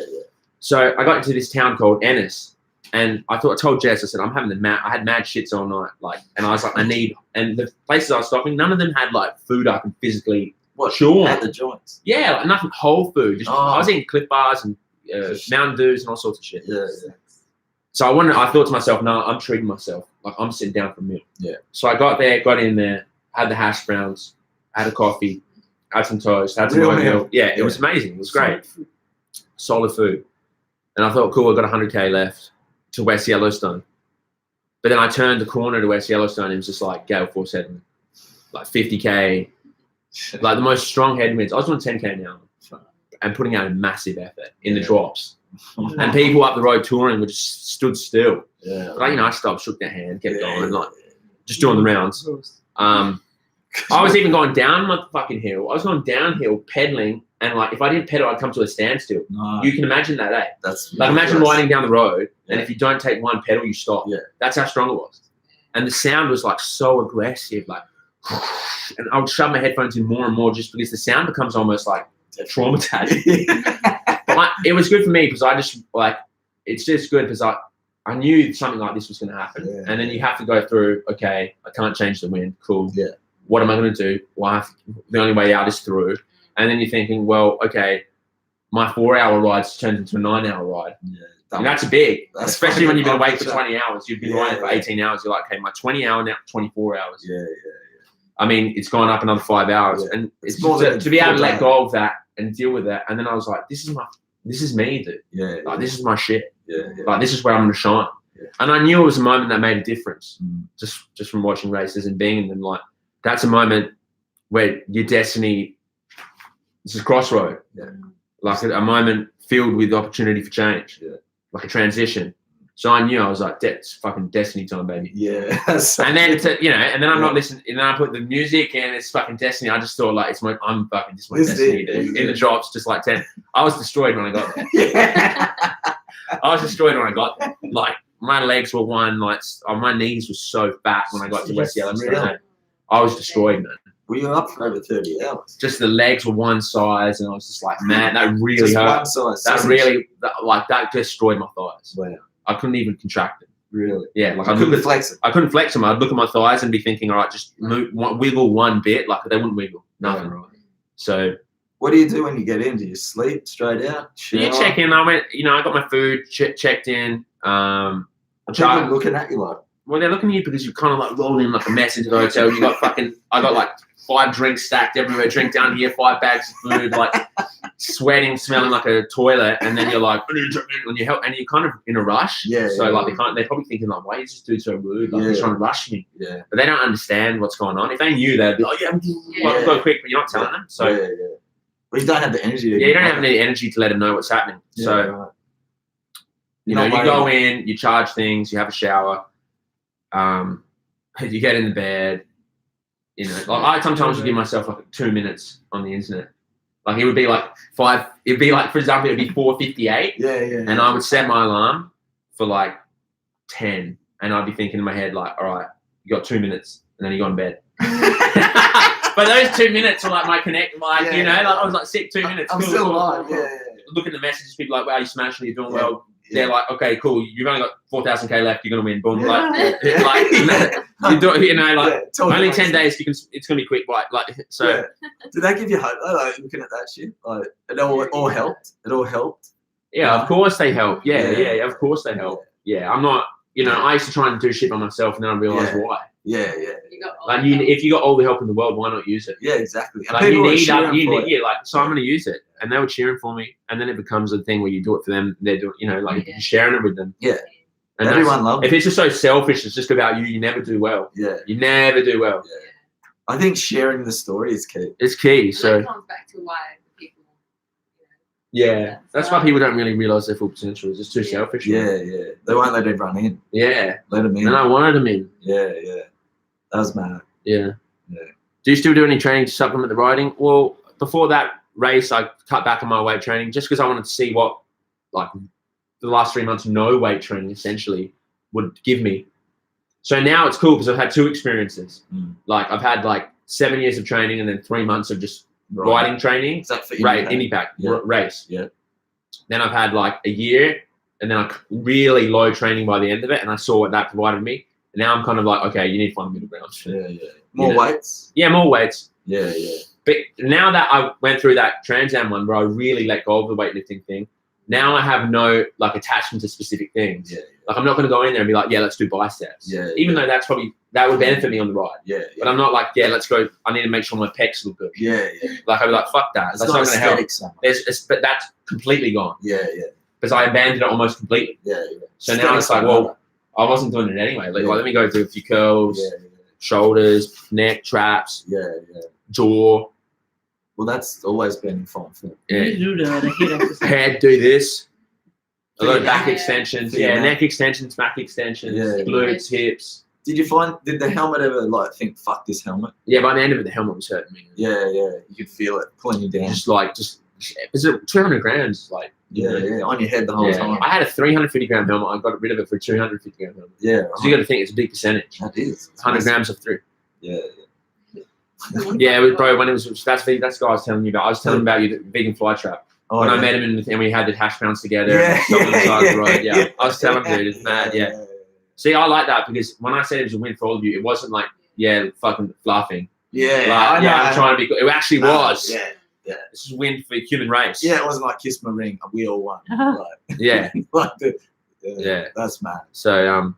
So I got into this town called Ennis, and I told Jess, I said, I'm having I had mad shits all night, like, and I was like, and the places I was stopping, none of them had like food I could physically chew on. At the joints. Yeah, like nothing whole food. Just I was eating Cliff Bars and Mountain Dews and all sorts of shit. Yeah. So I thought to myself, no, I'm treating myself. Like, I'm sitting down for a meal. Yeah. So I got in there, had the hash browns, had a coffee, had some toast, had some Real oatmeal. meal. Yeah, it was amazing. It was great. Solid food. And I thought, cool, I've got 100k left to West Yellowstone. But then I turned the corner to West Yellowstone and it was just like gale force headwind. Like 50k, like the most strong headwinds. I was doing 10k now and putting out a massive effort in the drops. And people up the road touring were just stood still. Yeah. But I stopped, shook their hand, kept going, like just doing the rounds. I was even going down my fucking hill. I was going downhill pedaling, and like if I didn't pedal, I'd come to a standstill. No, You can imagine that, eh? that's Like imagine ridiculous. riding down the road, and Yeah. if you don't take one pedal, you stop. Yeah. That's how strong it was. And the sound was like so aggressive, like, and I would shove my headphones in more and more just because the sound becomes almost like traumatizing. But it was good for me because I just like, it's just good because I knew something like this was going to happen. Yeah. And then you have to go through, okay, I can't change the wind. Cool. Yeah. What am I going to do? Well, the only way out is through. And then you're thinking, well, okay, my 4-hour ride's turned into a 9-hour ride. Yeah. And that's big, That's especially when you've been awake for fucking 20 hours. You've been Yeah, riding for yeah. 18 hours. You're like, okay, my 20 hour now, 24 hours. Yeah. I mean, it's gone up another 5 hours. Yeah. And it's more just than to be able to full let time. go of that and deal with that. And then I was like, this is me, dude. Yeah. Like, this is my shit. Yeah. Like, this is where I'm going to shine. Yeah. And I knew it was a moment that made a difference Mm. just from watching races and being in them. Like, that's a moment where your destiny, this is a crossroad. Yeah. Like a moment filled with opportunity for change. Yeah. Like a transition. So I knew I was like, it's fucking destiny time, baby. Yeah. And then and then I'm not Yeah. listening. And then I put the music and it's fucking destiny. I just thought like this is my This is destiny, it. dude. This is In the it. drops, just like 10. I was destroyed when I got there. Yeah. I was destroyed when I got there. Like my legs were my knees were so fat when I got to West Yellowstone. Really? I was destroyed, man. Well, you were up for over 30 hours. Just the legs were one size, and I was just like, man, that really Just hurt. one size. That destroyed my thighs. Wow. I couldn't even contract them. Really? Yeah, like I I couldn't couldn't. flex it. I couldn't flex them. I'd look at my thighs and be thinking, all right, just wiggle one bit. Like they wouldn't wiggle. Nothing. Right. So What do you do when you get in? Do you sleep straight out? you Shower? check in. I went. I got my food checked in. Are people looking at you like, Well, they're looking at you because you kind of like rolled in like a mess into the hotel. You got I got like 5 drinks stacked everywhere. Drink down here, 5 bags of food, like sweating, smelling like a toilet. And then you're like, when you help, and you're kind of in a rush. Yeah. So like they're probably thinking like, why is this dude so rude? Like he's trying to rush me. Yeah. But they don't understand what's going on. If they knew, they'd be like, like, go quick, but you're not telling them. So yeah. But you don't have the energy. you don't have any energy to let them know what's happening. Yeah, so right. you know, you go in, you charge things, you have a shower, you get in the bed. You know, like I sometimes would give myself like 2 minutes on the internet. Like it would be like 5. It'd be like, for example, it'd be 4:58. Yeah. And I would set my alarm for like 10, and I'd be thinking in my head like, all right, you got 2 minutes, and then you go in bed. But those 2 minutes are like my connect, like you know, like I was like sick 2 minutes. I'm cool, still cool, alive. cool. Yeah. Look at the messages, people like, wow, you smashing, you're doing Yeah. well. They're like, okay, cool. You've only got 4,000K left. You're gonna win. Boom. Yeah. Like you do, you know, like totally only makes 10 sense. days. It's gonna be quick. Like so. Yeah. Did that give you hope? Like looking at that shit, like it all helped. It all helped. Yeah, of course they help. Yeah, Yeah. of course they help. Yeah, I'm not. You know, I used to try and do shit by myself, and then I realized Yeah. why. Yeah. You got all Like, the help. if you got all the help in the world, why not use it? Yeah, exactly. And Like you people were need, cheering for it. yeah. Like, so I'm going to use it, and they were cheering for me, and then it becomes a thing where you do it for them. They're doing, you know, like Yeah. you're sharing it with them. Yeah. And Everyone loved if it. it's just so selfish, it's just about you. You never do well. Yeah. You never do well. Yeah. I think sharing the story is key. It's key. So So it comes back to why the people. yeah, that's why people don't really realize their full potential. It's just too selfish. Yeah. They won't let everyone in. Yeah. Let them in. And I wanted them in. Yeah. That was mad. Yeah. Yeah. Do you still do any training to supplement the riding? Well, before that race, I cut back on my weight training just because I wanted to see what, like, the last 3 months no weight training essentially would give me. So now it's cool because I've had 2 experiences. Mm. Like I've had like 7 years of training and then 3 months of just Right. riding training. Is that for Indie pack Yeah. race. Yeah. Then I've had like a year, and then I really low training by the end of it, and I saw what that provided me. And now I'm kind of like, okay, you need to find a middle ground. Yeah. More You know. weights. Yeah, more weights. Yeah. But now that I went through that Trans Am one where I really let go of the weightlifting thing, now I have no like attachment to specific things. Yeah. Like I'm not going to go in there and be like, yeah, let's do biceps. Yeah, Even though that would benefit me on the ride. Yeah. But I'm not like, yeah, let's go. I need to make sure my pecs look good. Yeah. Like I'd be like, fuck that. It's That's not not going to help. aesthetic so much. But that's completely gone Yeah. because I abandoned it almost completely. Yeah. So now it's like, well, I wasn't doing it anyway. Like, let me go do a few curls, shoulders, neck, traps, Yeah. jaw. Well, that's always been fun for me. Yeah. You do the head exercise. Head, do this. A lot of back Yeah. extensions, Yeah. neck extensions, back extensions, Yeah. glutes, hips. Did the helmet ever like think, fuck this helmet? Yeah, by the end of it, the helmet was hurting me. Yeah. You could feel it pulling you down. Just is it 200 grams? Like, Yeah. On your head the whole yeah. time. I had a 350-gram helmet. I got rid of it for a 250-gram helmet. Yeah. So you got to think it's a big percentage. That is. 100 grams of 3. Yeah. Yeah, bro. When it was that's the guy I was telling you about. I was telling him about you the vegan fly trap. Oh, When I yeah. met him and we had the hash browns together. Yeah. and stuff on the side of the road, Yeah. I was telling him, dude, it's mad. Yeah. See, I like that because when I said it was a win for all of you, it wasn't like, fucking fluffing. Yeah. Like, I know. I'm trying to be good. It actually was. Yeah. This is a win for the human race. Yeah, it wasn't like kiss my ring. We all won. Like, Yeah. like Yeah. That's mad. So,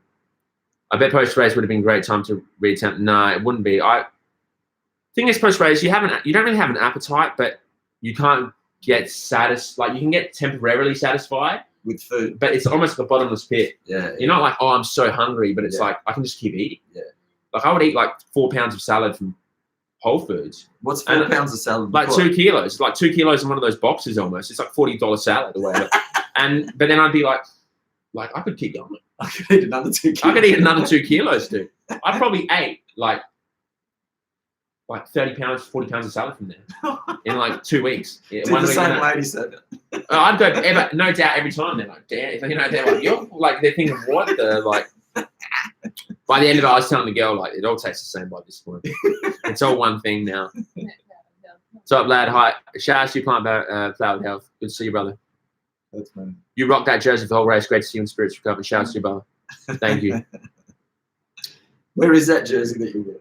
I bet post race would have been a great time to reattempt. No, it wouldn't be. Thing is, post race, you don't really have an appetite, but you can't get satisfied. Like you can get temporarily satisfied With food. but it's almost like a bottomless pit. Yeah. You're not like, oh, I'm so hungry, but it's Yeah. like I can just keep eating. Yeah. Like I would eat like 4 pounds of salad from Whole Foods, What's 4 pounds of salad? like before? 2 kilos, like 2 kilos in one of those boxes almost. It's like $40 salad or whatever. But then I'd be like I could keep going. I could eat another 2 kilos. I could eat another 2 kilos, dude. I probably ate like 30 pounds, 40 pounds of salad from there in like 2 weeks. Yeah, Did one the week same and a- lady said it. I'd go, no doubt, every time. They're like, damn, they're like, you're like, they're thinking, what the, like, by the end of it, I was telling the girl, like, it all tastes the same by this point. It's all one thing now. What's up, lad? Hi. Shout out to you, Plant Flower Health. Good to see you, brother. That's funny. You rocked that jersey for the whole race. Great to see you in spirits recovered. Shout out to you, brother. Thank you. Where is that jersey that you wear?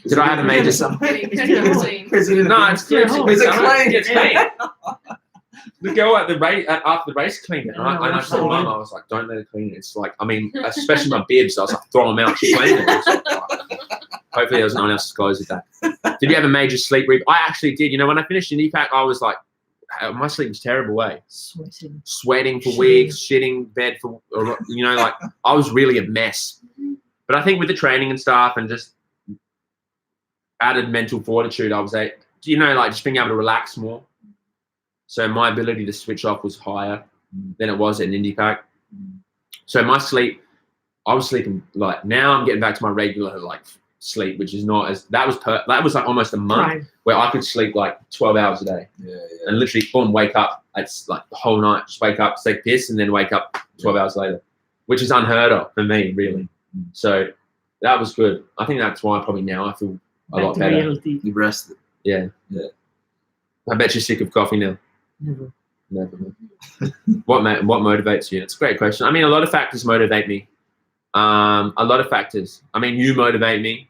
Did I have a major- somewhere? Pretty clean. Is it in No, a- it's clean. Is it clean? It's clean. the girl at the race after the race cleaned it. And Yeah, I that's told so Mum, good. I was like, don't let her clean it. It's like, I mean, especially my bibs. I was like, throw them out. She cleaned it. I was like, "Fuck." Hopefully, there was no one else's clothes with that. Did you have a major sleep rebound? I actually did. You know, when I finished IndyPac, I was like, my sleep was terrible. Sweating for weeks, shitting bed for, you know, like I was really a mess. But I think with the training and stuff and just added mental fortitude, I was like, you know, like just being able to relax more. So my ability to switch off was higher than it was at an IndyPac. So my sleep, I was sleeping like, now I'm getting back to my regular like sleep, which is not as, that was like almost a month where I could sleep like 12 hours a day. And literally boom, wake up, it's like the whole night, just wake up, take piss, and then wake up 12 hours later, which is unheard of for me, really. So that was good. I think that's why probably now I feel a lot better. Reality. You rested. Yeah. I bet you're sick of coffee now. Never. Never. What motivates you? It's a great question. I mean, a lot of factors motivate me. A lot of factors. I mean, you motivate me.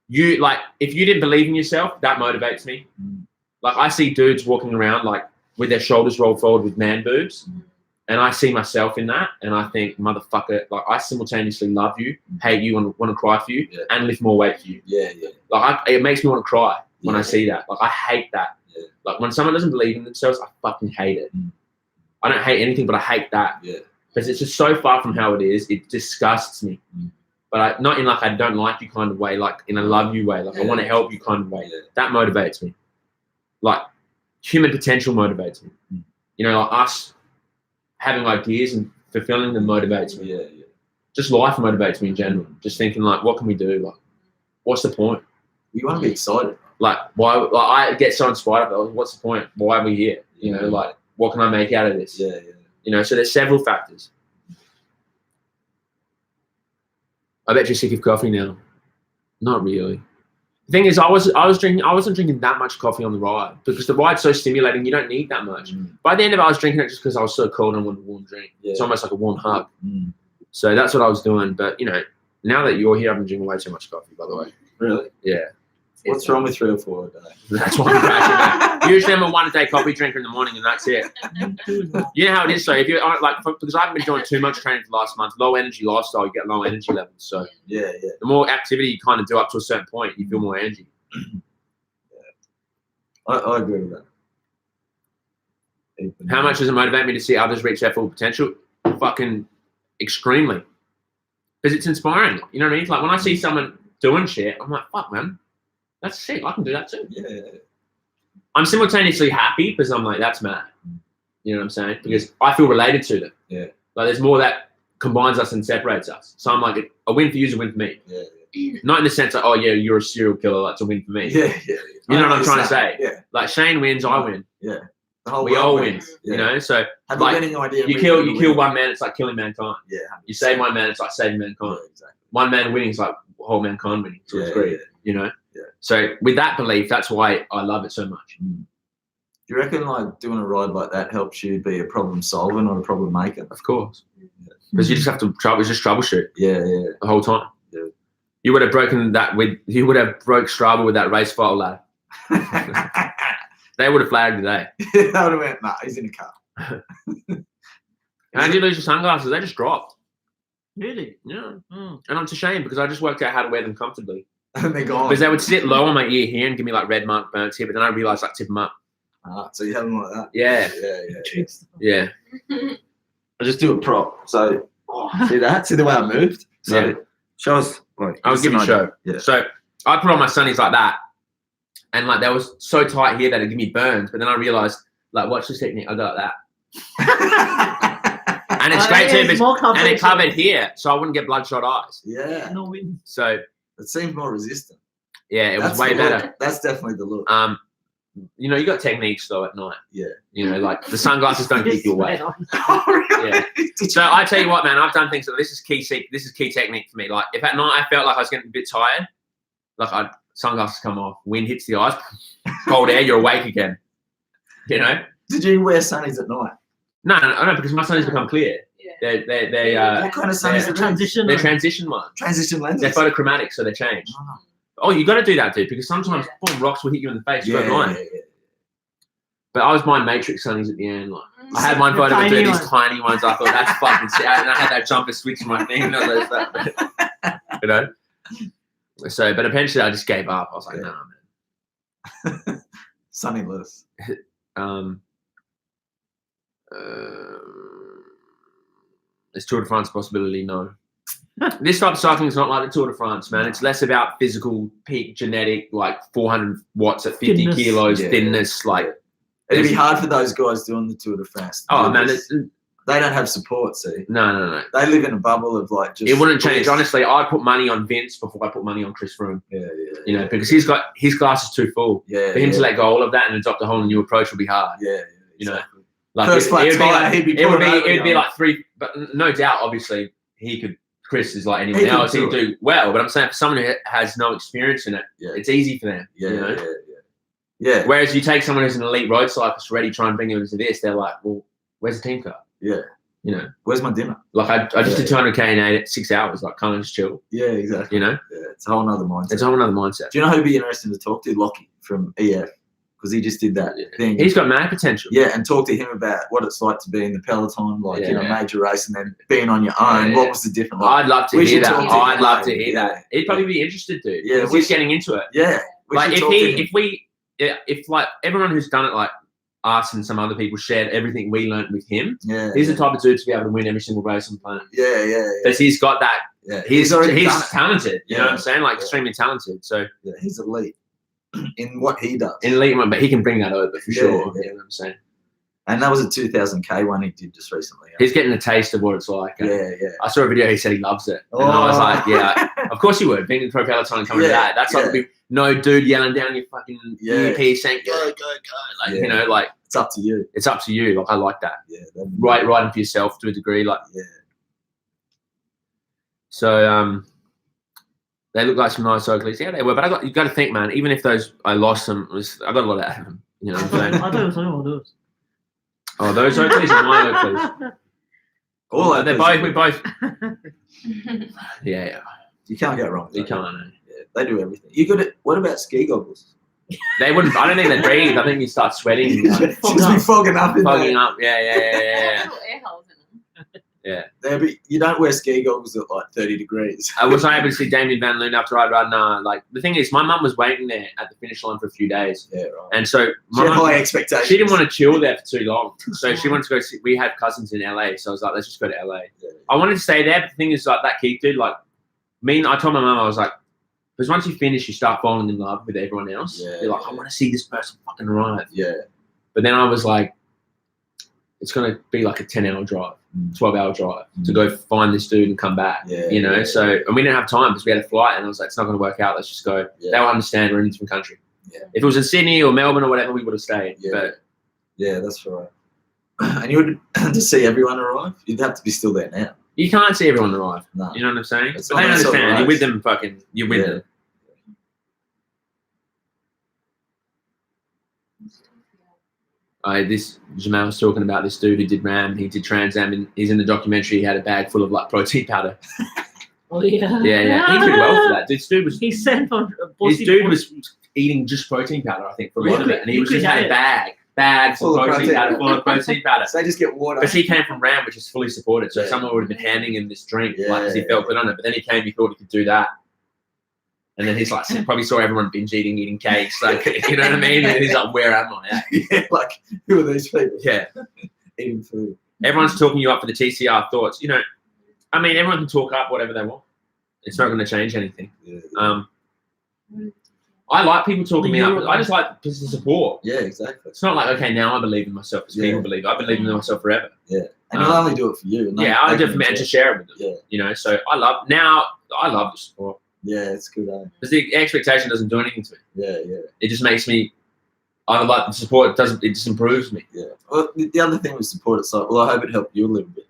You, like, if you didn't believe in yourself, that motivates me. Like, I see dudes walking around like with their shoulders rolled forward with man boobs, and I see myself in that, and I think, motherfucker, like, I simultaneously love you, hate you, and want to cry for you, and lift more weight for you. Like, it makes me want to cry when I see that. Like, I hate that. Like, when someone doesn't believe in themselves, I fucking hate it. I don't hate anything, but I hate that. Because it's just so far from how it is. It disgusts me. But not in like I don't like you kind of way, like in a love you way, like I want to help you kind of way. That motivates me. Like human potential motivates me. You know, like us having ideas and fulfilling them motivates me. Just life motivates me in general. Just thinking like, what can we do? Like, what's the point? You want to be excited. Like, why? Like, I get so inspired. Like, what's the point? Why are we here? You know, like, what can I make out of this? You know, so there's several factors. I bet you're sick of coffee now. Not really. The thing is, I wasn't drinking that much coffee on the ride because the ride's so stimulating. You don't need that much. By the end of it, I was drinking it just because I was so cold and wanted a warm drink. It's almost like a warm hug. So that's what I was doing. But you know, now that you're here, I've been drinking way too much coffee. By the way. Really? Yeah. What's wrong with 3 or 4 a day? That's why I'm crashing out. Usually I'm a 1-a-day coffee drinker in the morning, and that's it. You know how it is. So if you like, because I haven't been doing too much training for the last month, low energy lifestyle, you get low energy levels. So the more activity you kind of do up to a certain point, you feel more energy. I agree with that. How much does it motivate me to see others reach their full potential? Fucking extremely, because it's inspiring. You know what I mean? Like when I see someone doing shit, I'm like, fuck, man. That's sick. I can do that too. I'm simultaneously happy because I'm like, that's mad. You know what I'm saying? Because I feel related to them. Like there's more that combines us and separates us. So I'm like, a win for you is a win for me. Not in the sense of, oh yeah, you're a serial killer. That's a win for me. You know what I'm trying to say? Like Shane wins, I win. We all win. You know. So have like, you got any idea? you kill one man, it's like killing mankind. You save one man, it's like saving mankind. One man winning is like whole mankind winning. So it's great. You know. So with that belief, that's why I love it so much. Do you reckon like doing a ride like that helps you be a problem solver, not a problem maker? Of course. Because you just have to troubleshoot. The whole time. You would have broke Strava with that race file ladder. They would have flagged today. They would have went, nah, he's in a car. How did you lose your sunglasses? They just dropped. Really? Yeah. And it's a shame because I just worked out how to wear them comfortably. And they're gone. Because they would sit low on my ear here and give me like red mark burns here, but then I realised I tip them up. So you have them like that? Yeah. I just do a prop. So see that? See the way I moved? So show us. I'll give you a show. So I put on my sunnies like that, and like they was so tight here that it gave me burns. But then I realised, like, watch this technique. I go like that, and it's great too. And it covered here, so I wouldn't get bloodshot eyes. No wind. So it seems more resistant. Yeah, it was way better. That's definitely the look. You know, you got techniques though at night. You know, like the sunglasses don't keep you awake. So I tell you what, man, I've done things that this is key technique for me. Like if at night I felt like I was getting a bit tired, like sunglasses come off, wind hits the eyes, cold air, you're awake again. You know? Did you wear sunnies at night? No, because my sunnies become clear. They what kind of sunnies? They're transition ones. Transition lenses. They're photochromatic, so they change. Oh, you got to do that, dude, because sometimes boom, rocks will hit you in the face. But But I was buying Matrix sunnies at the end. Like, I had one photo of these tiny ones. I thought that's fucking sick. And I had that jumper switch in my thing. And all those stuff, you know. So, but eventually I just gave up. I was like, nah, man. Sunnyless. Is Tour de France a possibility? No. This type of cycling is not like the Tour de France, man. It's less about physical peak genetic, like 400 watts at 50 Thinness. kilos, Yeah. thinness. Like, It'd be hard for those guys doing the Tour de France. to oh do man, this. They don't have support, see. no. They live in a bubble of like just. It wouldn't change. bliss. Honestly, I'd put money on Vince before I put money on Chris Froome. Yeah. You know, because he's got his glass is too full. Yeah. For him to let go all of that and adopt a whole new approach will be hard. Yeah. You know, exactly. like First flat it would be tire, like he'd be it would pulling over, be you know. like 3. But no doubt, obviously, he could. Chris is like anyone He could else. He'd do do well. But I'm saying for someone who has no experience in it, Yeah. it's easy for them. Yeah. You know? Yeah. Whereas you take someone who's an elite road cyclist ready, try and bring him into this, they're like, well, where's the team car? Yeah. You know, Where's my dinner? like I just did Yeah. 200k in 6 hours. Like, can't I just chill? Yeah, exactly. You know, Yeah, it's a whole nother mindset. it's a whole other mindset. Do you know who'd be interesting to talk to? Lockie from EF, because he just did that thing. He's got mad potential. Yeah, and talk to him about what it's like to be in the peloton, like in a Yeah. major race, and then being on your own. Yeah. What was the difference? Like, I'd love to We hear should that. talk to I'd him, love to mate. hear Yeah. that. He'd probably be interested, dude. Yeah, because we he's should- getting into it. yeah, we Like should talk to him. if like everyone who's done it, like us and some other people, shared everything we learned with him. Yeah, He's the type of dude to be able to win every single race on the planet. yeah. Because he's got that. Yeah, He's already done it. talented. You know Yeah. what I'm saying? Like Yeah. extremely talented. So Yeah, he's elite in what he does. in elite one, but he can bring that over for Yeah, sure. yeah. You know what I'm saying? And that was a 2000k one he did just recently. He's getting a taste of what it's like. Yeah. I saw a video. He said he loves it, and I was Oh. like, "Yeah, of course you would." Being in pro peloton and coming to Yeah, that, that's like yeah. no dude yelling down your fucking Yeah. earpiece saying "go, go, go." Like Yeah. you know, like It's up to you. it's up to you. Like I like that. Yeah, that'd be- Writing for yourself to a degree. Like Yeah, so, they look like some nice cyclists. Yeah, they were. But you got to think, man. Even if I lost them, I got a lot out of them. You know what I'm saying? I thought it was talking about those. Oh, those Oakleys are my Oakleys. all that They're does- both. We both. Yeah. You can't go wrong. You though. can't. Yeah, they do everything. You got it. What about ski goggles? They wouldn't. I don't think they breathe. I think you start sweating. Just Like, be fogging up in fogging there. up. Yeah. Little air holes in them. There, but you don't wear ski goggles at like 30 degrees. I was able to see Damien Van Loon after I'd run. Like the thing is, my mum was waiting there at the finish line for a few days, Yeah, right. and so She my had mum, high expectations. she didn't want to chill there for too long. So she wanted to go see. We had cousins in LA, so I was like, let's just go to LA. Yeah. I wanted to stay there, but the thing is, like that Keith dude, like I told my mum, I was like, because once you finish, you start falling in love with everyone else. Yeah, You're like, I want to see this person fucking arrive. Yeah. But then I was like, it's going to be like a 10-hour drive, 12-hour drive to go find this dude and come back. Yeah, You know, yeah, so and we didn't have time because we had a flight, and I was like, it's not going to work out. Let's just go. Yeah. They'll understand we're in a different country. Yeah. If it was in Sydney or Melbourne or whatever, we would have stayed. Yeah. But Yeah, that's right. And you would to see everyone arrive, you'd have to be still there now. you can't see everyone arrive. No. You know what I'm saying? It's But they not that sort of understand. You're with race. them, fucking. You're with Yeah. them. This Jamal was talking about this dude who did RAM. He did Trans Am, and he's in the documentary. He had a bag full of like protein powder. Oh yeah. Yeah. He did well for that. This dude was He sent on This dude was eating just protein powder, I think, for a lot of it, and he was just had a bags Full of of protein protein. powder, full of protein powder. So they just get water. Because he came from RAM, which is fully supported, so Yeah. someone would have been handing him this drink, Yeah, like, because he felt good on it. But then he came, he thought he could do that, and then he's like, probably saw everyone binge eating cakes, like, you know what I mean? And he's like, where am I at? Yeah, like, who are these people Yeah, eating food? everyone's talking you up for the TCR thoughts. You know, I mean, everyone can talk up whatever they want. It's not going to change anything. Yeah, I like people talking me up. I just like the support. yeah, exactly. It's not like, okay, now I believe in myself as people Yeah. believe. I believe in myself forever. And you'll only do it for you. and they- Yeah, I they do it can for me and enjoy to share it with them. Yeah. You know, so I love the support. Yeah, it's good. Because the expectation doesn't do anything to me. Yeah. It just makes me, I like the support, it just improves me. Yeah. Well, the other thing with support, it's like, well, I hope it helped you a little bit.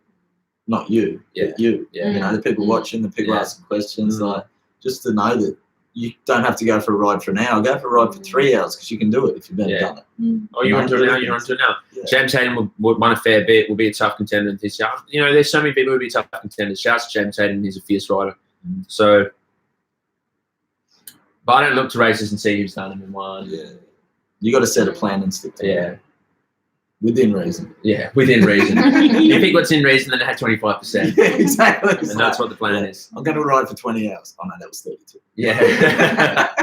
Not you, but you. Yeah. You know, the people watching, the people Yeah. asking questions, Mm. like, just to know that you don't have to go for a ride for an hour. Go for a ride for 3 hours because you can do it if you've never Yeah. done it. Oh, you're onto it now, you're onto it now. Yeah. James Hayden will won a fair bit, will be a tough contender in this year. You know, there's so many people who will be tough contenders. Shouts to James Hayden, he's a fierce rider. So, but I don't look to races and see who's done them and won. Yeah. You got to set a plan and stick to Yeah. it. Within reason. Yeah, within reason. You pick what's in reason, then it had 25%. Yeah, exactly. It's And that's like, what the plan is. I'm going to ride for 20 hours. Oh, no, that was 32. Yeah.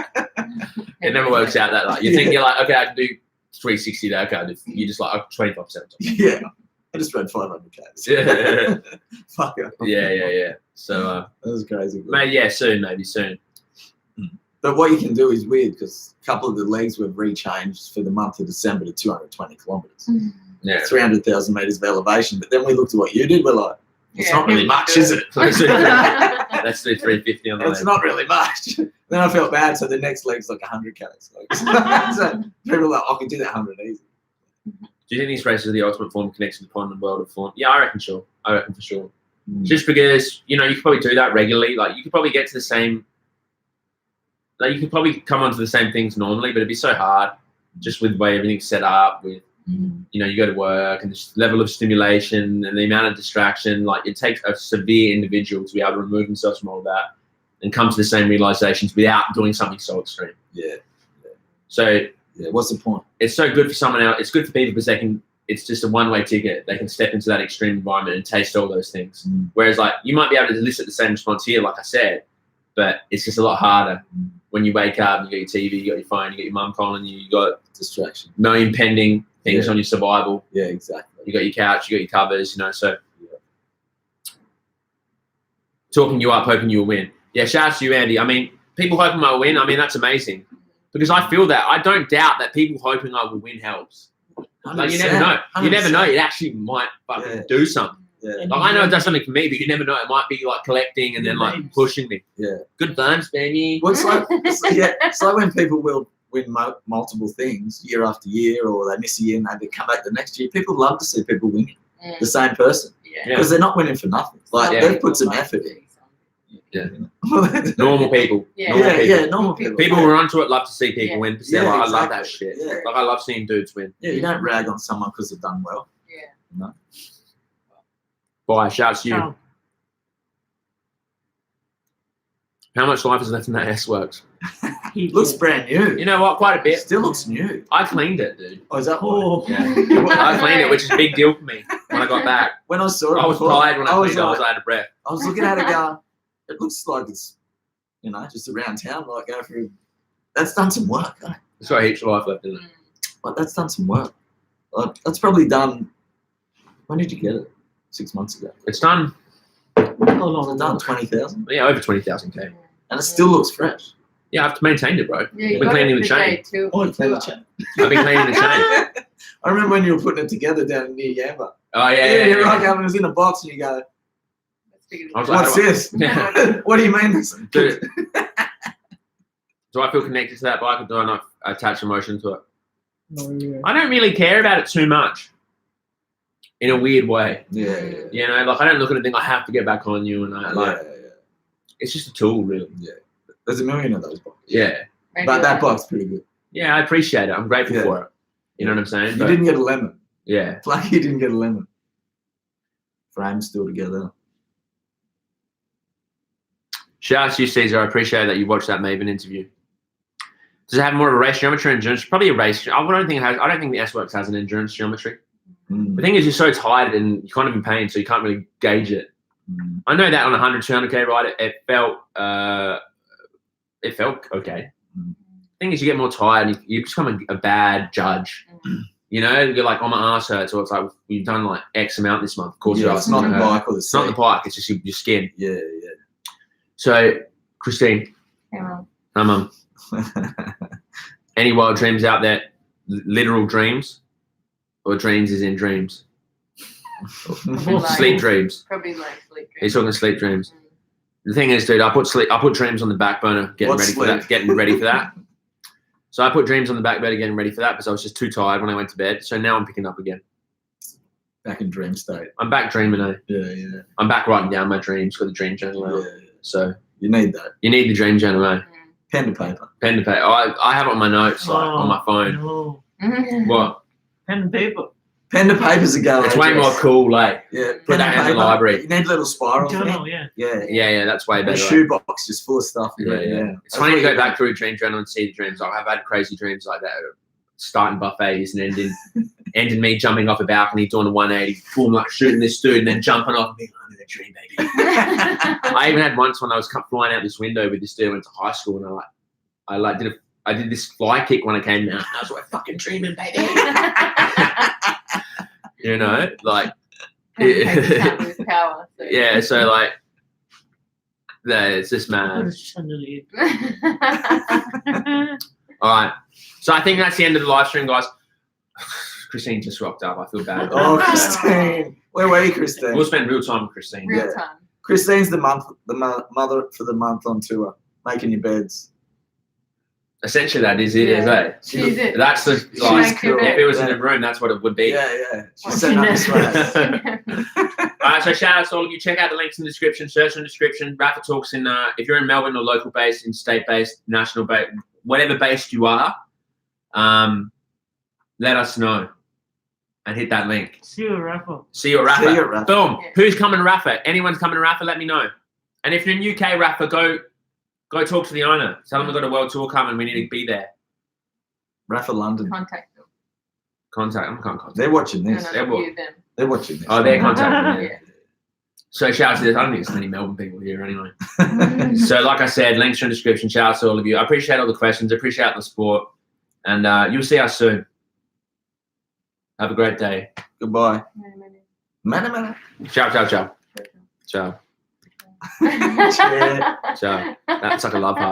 It never works out that like you think you're like, okay, I can do 360 there. Okay, you just like 25%. Yeah. I just rode 500 Ks. Yeah. Fuck it. Yeah. So, That was crazy. maybe soon. But what you can do is weird because a couple of the legs were rechanged for the month of December to 220 kilometres. Yeah. 300,000 metres of elevation. But then we looked at what you did. We're like, it's Yeah, not really you much, do is it? Let's do 350 on the It's leg. not really much. Then I felt bad. So the next leg's like 100 Ks. So people are like, I can do that 100 easy. Do you think these races are the ultimate form of connection to the pond and world of form? Yeah, I reckon for sure. Just because, you know, you could probably do that regularly. Like, you could probably get to the same, like, you could probably come onto the same things normally, but it'd be so hard just with the way everything's set up with, you know, you go to work and the level of stimulation and the amount of distraction. Like, it takes a severe individual to be able to remove themselves from all of that and come to the same realizations without doing something so extreme. Yeah. So Yeah. What's the point? it's so good for someone else. It's good for people because it's just a one-way ticket. They can step into that extreme environment and taste all those things. Whereas, like, you might be able to elicit the same response here, like I said, but it's just a lot harder when you wake up, you got your TV, you got your phone, you got your mum calling you, you got Distraction. no impending things Yeah. on your survival. Yeah, exactly. You got your couch, you got your covers, you know, so talking you up, hoping you'll win. Yeah, shout out to you, Andy. I mean, people hoping I'll win, I mean, that's amazing. Because I feel that. I don't doubt that people hoping I will win helps. Like, you never know. You never know. It actually might fucking do something. Yeah. Like, I know it does something for me, but you never know. It might be like collecting and then like pushing me. Yeah. Good burns, baby. Well, it's like when people will win multiple things year after year, or they miss a year and they come back the next year. People love to see people winning the same person Yeah. because they're not winning for nothing. Like Yeah. they've put some effort in. Yeah. Normal people. Yeah. Normal Yeah, people. yeah, normal people. People who are onto it love to see people Yeah. win. Because they're Yeah, like, I love that exactly. shit. Yeah. Like, I love seeing dudes win. Yeah, you don't rag on someone because they've done well. Yeah. Bye. Shout out to you. Ciao. How much life is left in that S-Works? Looks brand new. You know what? Quite a It bit. still looks new. I cleaned it, dude. Oh, is that Oh. Yeah. I cleaned it, which is a big deal for me when I got back. When I saw it, I was before, tired when I was cleaned it. I was like- out of breath. I was looking at it going, it looks like it's, you know, just around town, like go through. That's done some work, eh? It's got heaps of life left in it. Like, that's done some work. Like, that's probably done. When did you get it? 6 months ago. It's done, How Was long? it done 20,000? yeah, over 20,000K. And it still looks fresh. Yeah, I've maintained it, bro. Yeah, Been cleaning the chain. Too. Oh, you cleaned the chain. I've been cleaning the chain. I remember when you were putting it together down near Yamba. Oh, yeah. You're right, it was in a box, and you go, I was like, "What's this? Yeah. What do you mean this?" Do I feel connected to that bike or do I not attach emotion to it? No, yeah. I don't really care about it too much in a weird way. Yeah, You know, like I don't look at it and think I have to get back on you and like it's just a tool really. There's a million of those bikes. Yeah. But that bike's pretty good. Yeah, I appreciate it. I'm grateful Yeah. for it. You know what I'm saying? You But, didn't get a lemon. yeah. Lucky you didn't get a lemon. Frames still together. Shout out to you, Caesar. I appreciate that you watched that Maven interview. Does it have more of a race geometry or endurance? Probably a race. I don't think the S-Works has an endurance geometry. Mm. The thing is, you're so tired and you're kind of in pain, so you can't really gauge it. Mm. I know that on a 100, 200K ride, it felt okay. Mm. The thing is, you get more tired and you become a bad judge. You know, you're like, oh, my arse hurts, or it's like, you've done like X amount this month. Of course, Yeah, your it's arse not is the gonna hurt. bike or the It's not the seat. bike, it's just your skin. Yeah, So, Christine, Yeah. hi, Mum. Any wild dreams out there? Literal dreams? Or dreams is in dreams? Like- Sleep dreams. Probably like sleep. He's talking sleep dreams. The thing is, dude, I put dreams on the back burner, getting What's ready for sleep? that, getting ready for that. So I put dreams on the back burner, getting ready for that because I was just too tired when I went to bed. So now I'm picking up again. Back in dream state. I'm back dreaming. Yeah. I'm back writing down my dreams for the dream journal. Now. Yeah. So You need that. you need the dream journal, eh? Pen to paper. Pen to paper. I have it on my notes, like on my phone. No. What? Pen and paper. Pen to paper's a go. It's way more cool, like. Yeah. Put that in the library. You need a little spiral thing. Journal, yeah. Yeah. Yeah, that's way A better. shoebox just full of stuff. Yeah. It's That's funny to what go you back through a dream journal and see the dreams. Like, I've had crazy dreams like that starting buffets and ending me jumping off a balcony, doing a 180, boom, like shooting this dude, and then jumping off and being like, I'm in a dream, baby. I even had once when I was flying out this window with this dude. I went to high school, and I did this fly kick when I came down. I was like, fucking dreaming, baby. You know, like. His power. So. Yeah, so like, it's just mad. All right, so I think that's the end of the live stream, guys. Christine just rocked up. I feel bad. Oh, Christine. Where were you, Christine? We'll spend real time with Christine. Real Yeah. time. Christine's the mother for the month on tour, making your beds. Essentially, that is it, is Yeah. it? She's it. That's the She's like, cool. if it was in a room, that's what it would be. Yeah. She's What's setting up in the there? swag. All right, so shout out to all of you. Check out the links in the description. Search in the description. Rafa Talks in. If you're in Melbourne or local based, in state based, national based, whatever based you are, let us know and hit that link. See you, Rafa. See you at Rafa. See you at Rafa. Boom. Yeah. Who's coming to Rafa? Anyone's coming to Rafa? Let me know. And if you're in UK Rafa, go talk to the owner. Tell them we've got a world tour coming. We need to be there. Rafa London. Contact them. Contact. I'm can't contact. They're watching No, this. no, They're no, what- you, them. They're watching this. Oh, they're contacting me. Yeah. So shout out to this. I don't think there's many Melbourne people here anyway. So like I said, links are in the description. Shout out to all of you. I appreciate all the questions. I appreciate the support. And you'll see us soon. Have a great day. Goodbye. Many, many. Mana. Ciao, ciao, ciao. Ciao. Cheers. Ciao. That's like a love heart.